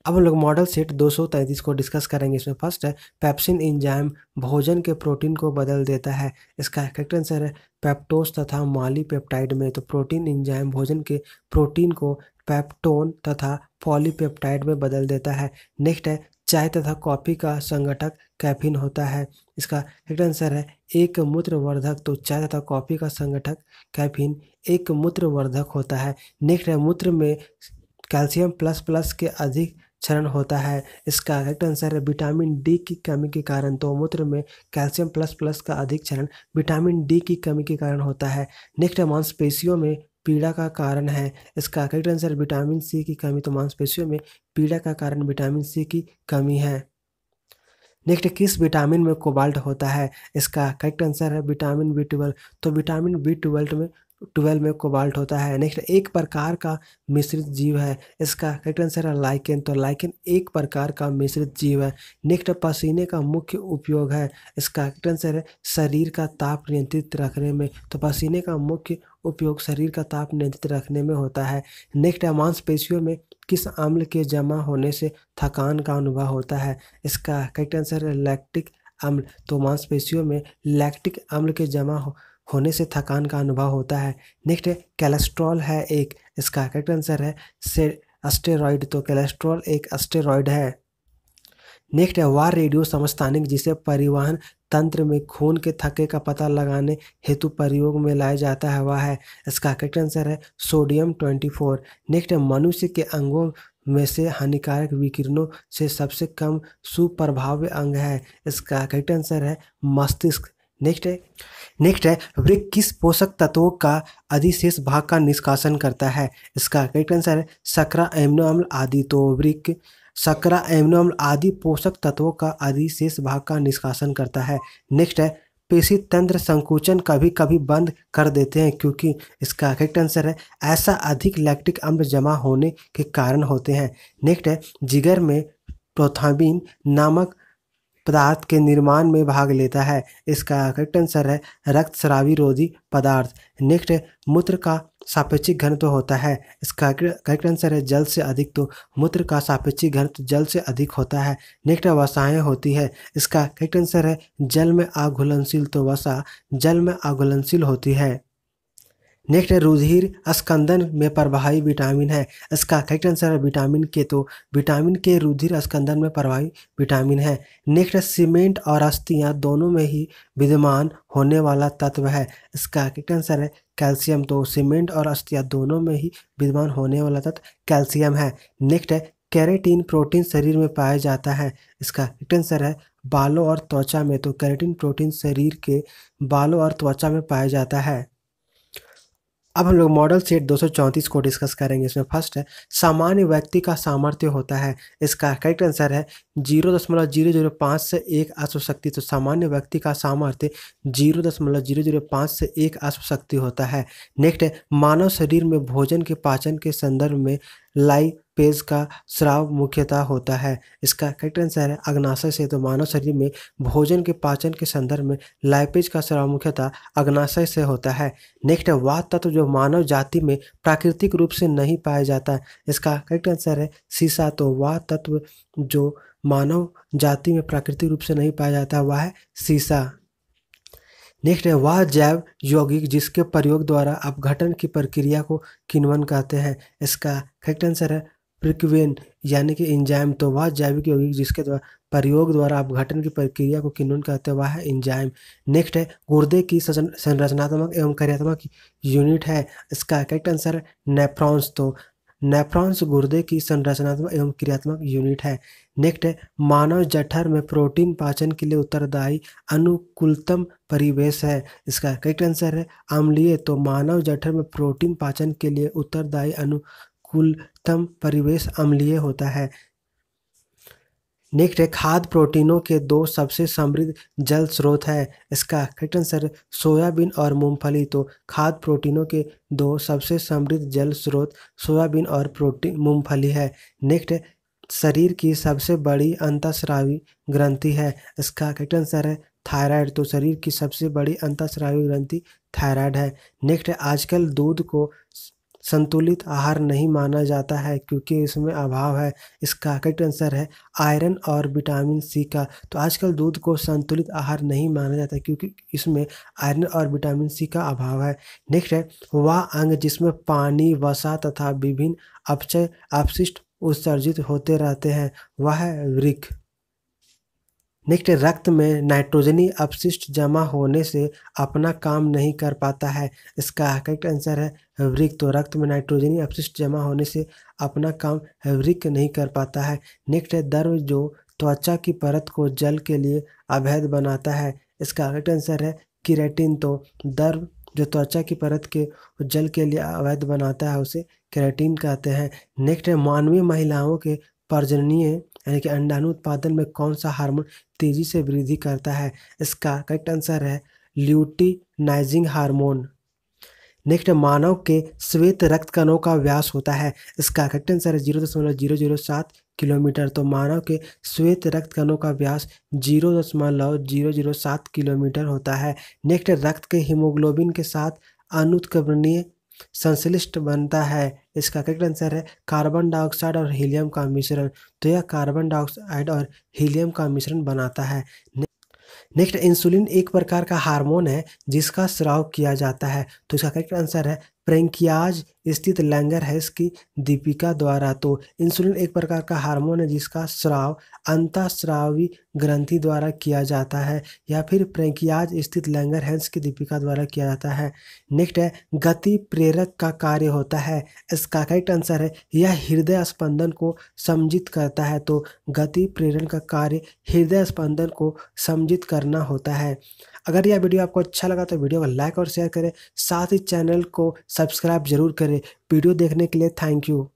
अब हम लोग मॉडल सेट 233 को डिस्कस करेंगे। इसमें फर्स्ट है पेप्सिन एंजाइम भोजन के प्रोटीन को बदल देता है। इसका करेक्ट आंसर है पेप्टोस तथा पॉलीपेप्टाइड में। तो प्रोटीन एंजाइम भोजन के प्रोटीन को पेप्टोन तथा पॉलीपेप्टाइड में बदल देता है। नेक्स्ट है चाय तथा कॉफ़ी का संगठक कैफीन होता है। इसका करेक्ट आंसर है एक मूत्रवर्धक। तो चाय तथा कॉफ़ी का संगठक कैफीन एक मूत्रवर्धक होता है। नेक्स्ट है मूत्र में कैल्शियम प्लस प्लस के अधिक क्षरण होता है। इसका करेक्ट आंसर है विटामिन डी की कमी के कारण। तो मूत्र में कैल्शियम प्लस प्लस का अधिक क्षरण विटामिन डी की कमी के कारण होता है। नेक्स्ट है मांसपेशियों में पीड़ा का कारण है। इसका करेक्ट आंसर विटामिन सी की कमी। तो मांसपेशियों में पीड़ा का कारण विटामिन सी की कमी है। नेक्स्ट किस विटामिन में कोबाल्ट होता है। इसका करेक्ट आंसर है विटामिन B12। तो विटामिन B12 में कोबाल्ट होता है। नेक्स्ट एक प्रकार का मिश्रित जीव है। इसका करेक्ट आंसर है लाइकेन। तो लाइकेन एक प्रकार का मिश्रित जीव है। नेक्स्ट पसीने का मुख्य उपयोग है। इसका करेक्ट आंसर है शरीर का ताप नियंत्रित रखने में। तो पसीने का मुख्य उपयोग शरीर का ताप नियंत्रित रखने में होता है। नेक्स्ट है मांसपेशियों में किस अम्ल के जमा होने से थकान का अनुभव होता है। इसका करेक्ट आंसर है लैक्टिक अम्ल। तो मांसपेशियों में लैक्टिक अम्ल के होने से थकान का अनुभव होता है। नेक्स्ट है कोलेस्ट्रॉल है एक। इसका करेक्ट आंसर है स्टेरॉइड। तो कोलेस्ट्रॉल एक स्टेरॉइड है। नेक्स्ट है वह रेडियो समस्थानिक जिसे परिवहन तंत्र में खून के थक्के का पता लगाने हेतु प्रयोग में लाया जाता है वह है। इसका करेक्ट आंसर है सोडियम 24। नेक्स्ट है मनुष्य के अंगों में से हानिकारक विकिरणों से सबसे कम सुप्रभाव्य अंग है। इसका करेक्ट आंसर है मस्तिष्क। नेक्स्ट है वृक्क किस पोषक तत्वों का अधिशेष भाग का निष्कासन करता है। इसका करेक्ट आंसर है शर्करा अम्ल अम्ल आदि। तो वृक्क शर्करा अम्ल अम्ल आदि पोषक तत्वों का अधिशेष भाग का निष्कासन करता है। नेक्स्ट है पेशी तंत्र संकुचन कभी कभी बंद कर देते हैं क्योंकि। इसका करेक्ट आंसर है ऐसा अधिक लैक्टिक अम्ल जमा होने के कारण होते हैं। नेक्स्ट है जिगर में प्रोथाम्बिन नामक पदार्थ के निर्माण में भाग लेता है। इसका करेक्ट आंसर है रक्तस्रावी रोधी पदार्थ। नेक्स्ट है मूत्र का सापेक्षिक घनत्व होता है। इसका करेक्ट आंसर है जल से अधिक। तो मूत्र का सापेक्षिक घनत्व जल से अधिक होता है। नेक्स्ट है वसाएं होती है। इसका करेक्ट आंसर है जल में अघुलनशील। तो वसा जल में अघुलनशील होती है। नेक्स्ट है रुधिर स्कंदन में प्रभावी विटामिन है। इसका करेक्ट आंसर है विटामिन के। तो विटामिन के रुधिर स्कंदन में प्रभावी विटामिन है। नेक्स्ट है सीमेंट और अस्थियां दोनों में ही विद्यमान होने वाला तत्व है। इसका करेक्ट आंसर है कैल्शियम। तो सीमेंट और अस्थियां दोनों में ही विद्यमान होने वाला तत्व कैल्शियम है। नेक्स्ट है केराटिन प्रोटीन शरीर में पाया जाता है। इसका करेक्ट आंसर है बालों और त्वचा में। तो केराटिन प्रोटीन शरीर के बालों और त्वचा में पाया जाता है। अब हम लोग मॉडल सेट 234 को डिस्कस करेंगे। इसमें फर्स्ट है सामान्य व्यक्ति का सामर्थ्य होता है। इसका करेक्ट आंसर है 0.005 से 1 अश्वशक्ति। तो सामान्य व्यक्ति का सामर्थ्य 0.005 से 1 अश्वशक्ति होता है। नेक्स्ट है मानव शरीर में भोजन के पाचन के संदर्भ में लाइपेज का स्राव मुख्यतः होता है। इसका करेक्ट आंसर है अग्नाशय से। तो मानव शरीर में भोजन के पाचन के संदर्भ में लाइपेज का स्राव मुख्यतः अग्नाशय से होता है। नेक्स्ट है वह तत्व जो मानव जाति में प्राकृतिक रूप से नहीं पाया जाता है। इसका करेक्ट आंसर है सीसा। तो वह तत्व जो मानव जाति में प्राकृतिक रूप से नहीं पाया जाता वह है सीसा। नेक्स्ट है वह जैव यौगिक जिसके प्रयोग द्वारा अपघटन की प्रक्रिया को किण्वन कहते हैं। इसका करेक्ट आंसर है प्रिक्वेन यानी कि एंजाइम। तो वह जैविक यौगिक जिसके द्वारा प्रयोग द्वारा अपघटन की प्रक्रिया को किण्वन कहते हैं वह है एंजाइम। नेक्स्ट है गुर्दे की संरचनात्मक एवं कार्यात्मक यूनिट है। इसका करेक्ट आंसर है नेफ्रॉन्स। तो नेफ्रॉन्स गुर्दे की संरचनात्मक एवं क्रियात्मक यूनिट है। नेक्स्ट है मानव जठर में प्रोटीन पाचन के लिए उत्तरदायी अनुकूलतम परिवेश है। इसका करेक्ट आंसर है अम्लीय। तो मानव जठर में प्रोटीन पाचन के लिए उत्तरदायी अनुकूलतम परिवेश अम्लीय होता है। नेक्स्ट है खाद्य प्रोटीनों के दो सबसे समृद्ध जल स्रोत है। इसका करेक्ट आंसर सोयाबीन और मूंगफली। तो खाद्य प्रोटीनों के दो सबसे समृद्ध जल स्रोत सोयाबीन और प्रोटीन मूंगफली है। नेक्स्ट है शरीर की सबसे बड़ी अंतःस्रावी ग्रंथि है। इसका करेक्ट आंसर है थायराइड। तो शरीर की सबसे बड़ी अंतःस्रावी ग्रंथि थायराइड है। नेक्स्ट है आजकल दूध को संतुलित आहार नहीं माना जाता है क्योंकि इसमें अभाव है। इसका करेक्ट आंसर है आयरन और विटामिन सी का। तो आजकल दूध को संतुलित आहार नहीं माना जाता क्योंकि इसमें आयरन और विटामिन सी का अभाव है। नेक्स्ट है वह अंग जिसमें पानी वसा तथा विभिन्न अपचय अपशिष्ट उत्सर्जित होते रहते हैं वह है वृक्क। नेक्स्ट रक्त में नाइट्रोजनी अपशिष्ट जमा होने से अपना काम नहीं कर पाता है। इसका करेक्ट आंसर है वृक्क। तो रक्त में नाइट्रोजनी अपशिष्ट जमा होने से अपना काम वृक्क नहीं कर पाता है। नेक्स्ट है द्रव जो त्वचा की परत को जल के लिए अवैध बनाता है। इसका करेक्ट आंसर है केराटिन। तो द्रव जो त्वचा की परत के जल के लिए अवैध बनाता है उसे केराटिन कहते हैं। नेक्स्ट है मानवीय महिलाओं के प्रजननीय यानी कि अंडाणु उत्पादन में कौन सा हार्मोन तेजी से वृद्धि करता है। इसका करेक्ट आंसर है ल्यूटिनाइजिंग हार्मोन। नेक्स्ट मानव के श्वेत रक्त कणों का व्यास होता है। इसका करेक्ट आंसर है 0.007 किलोमीटर। तो मानव के श्वेत रक्त कणों का व्यास 0.007 किलोमीटर होता है। नेक्स्ट रक्त के हीमोग्लोबिन के साथ अनुत्क्रमणीय संश्लिष्ट बनता है। इसका करेक्ट आंसर है कार्बन डाइऑक्साइड और हीलियम का मिश्रण। तो यह कार्बन डाइऑक्साइड और हीलियम का मिश्रण बनाता है। नेक्स्ट इंसुलिन एक प्रकार का हार्मोन है जिसका स्राव किया जाता है। तो इसका करेक्ट आंसर है पैंक्रियाज स्थित लैंगरहैंस की दीपिका द्वारा। तो इंसुलिन एक प्रकार का हार्मोन है जिसका स्राव अंतःस्रावी ग्रंथि द्वारा किया जाता है या फिर पैंक्रियाज स्थित लैंगरहैंस की दीपिका द्वारा किया जाता है। नेक्स्ट है गति प्रेरक का कार्य होता है। इसका करेक्ट आंसर है यह हृदय स्पंदन को समजित करता है। तो गति प्रेरण का कार्य हृदय स्पंदन को समजित करना होता है। अगर यह वीडियो आपको अच्छा लगा तो वीडियो को लाइक और शेयर करें, साथ ही चैनल को सब्सक्राइब जरूर करें। वीडियो देखने के लिए थैंक यू।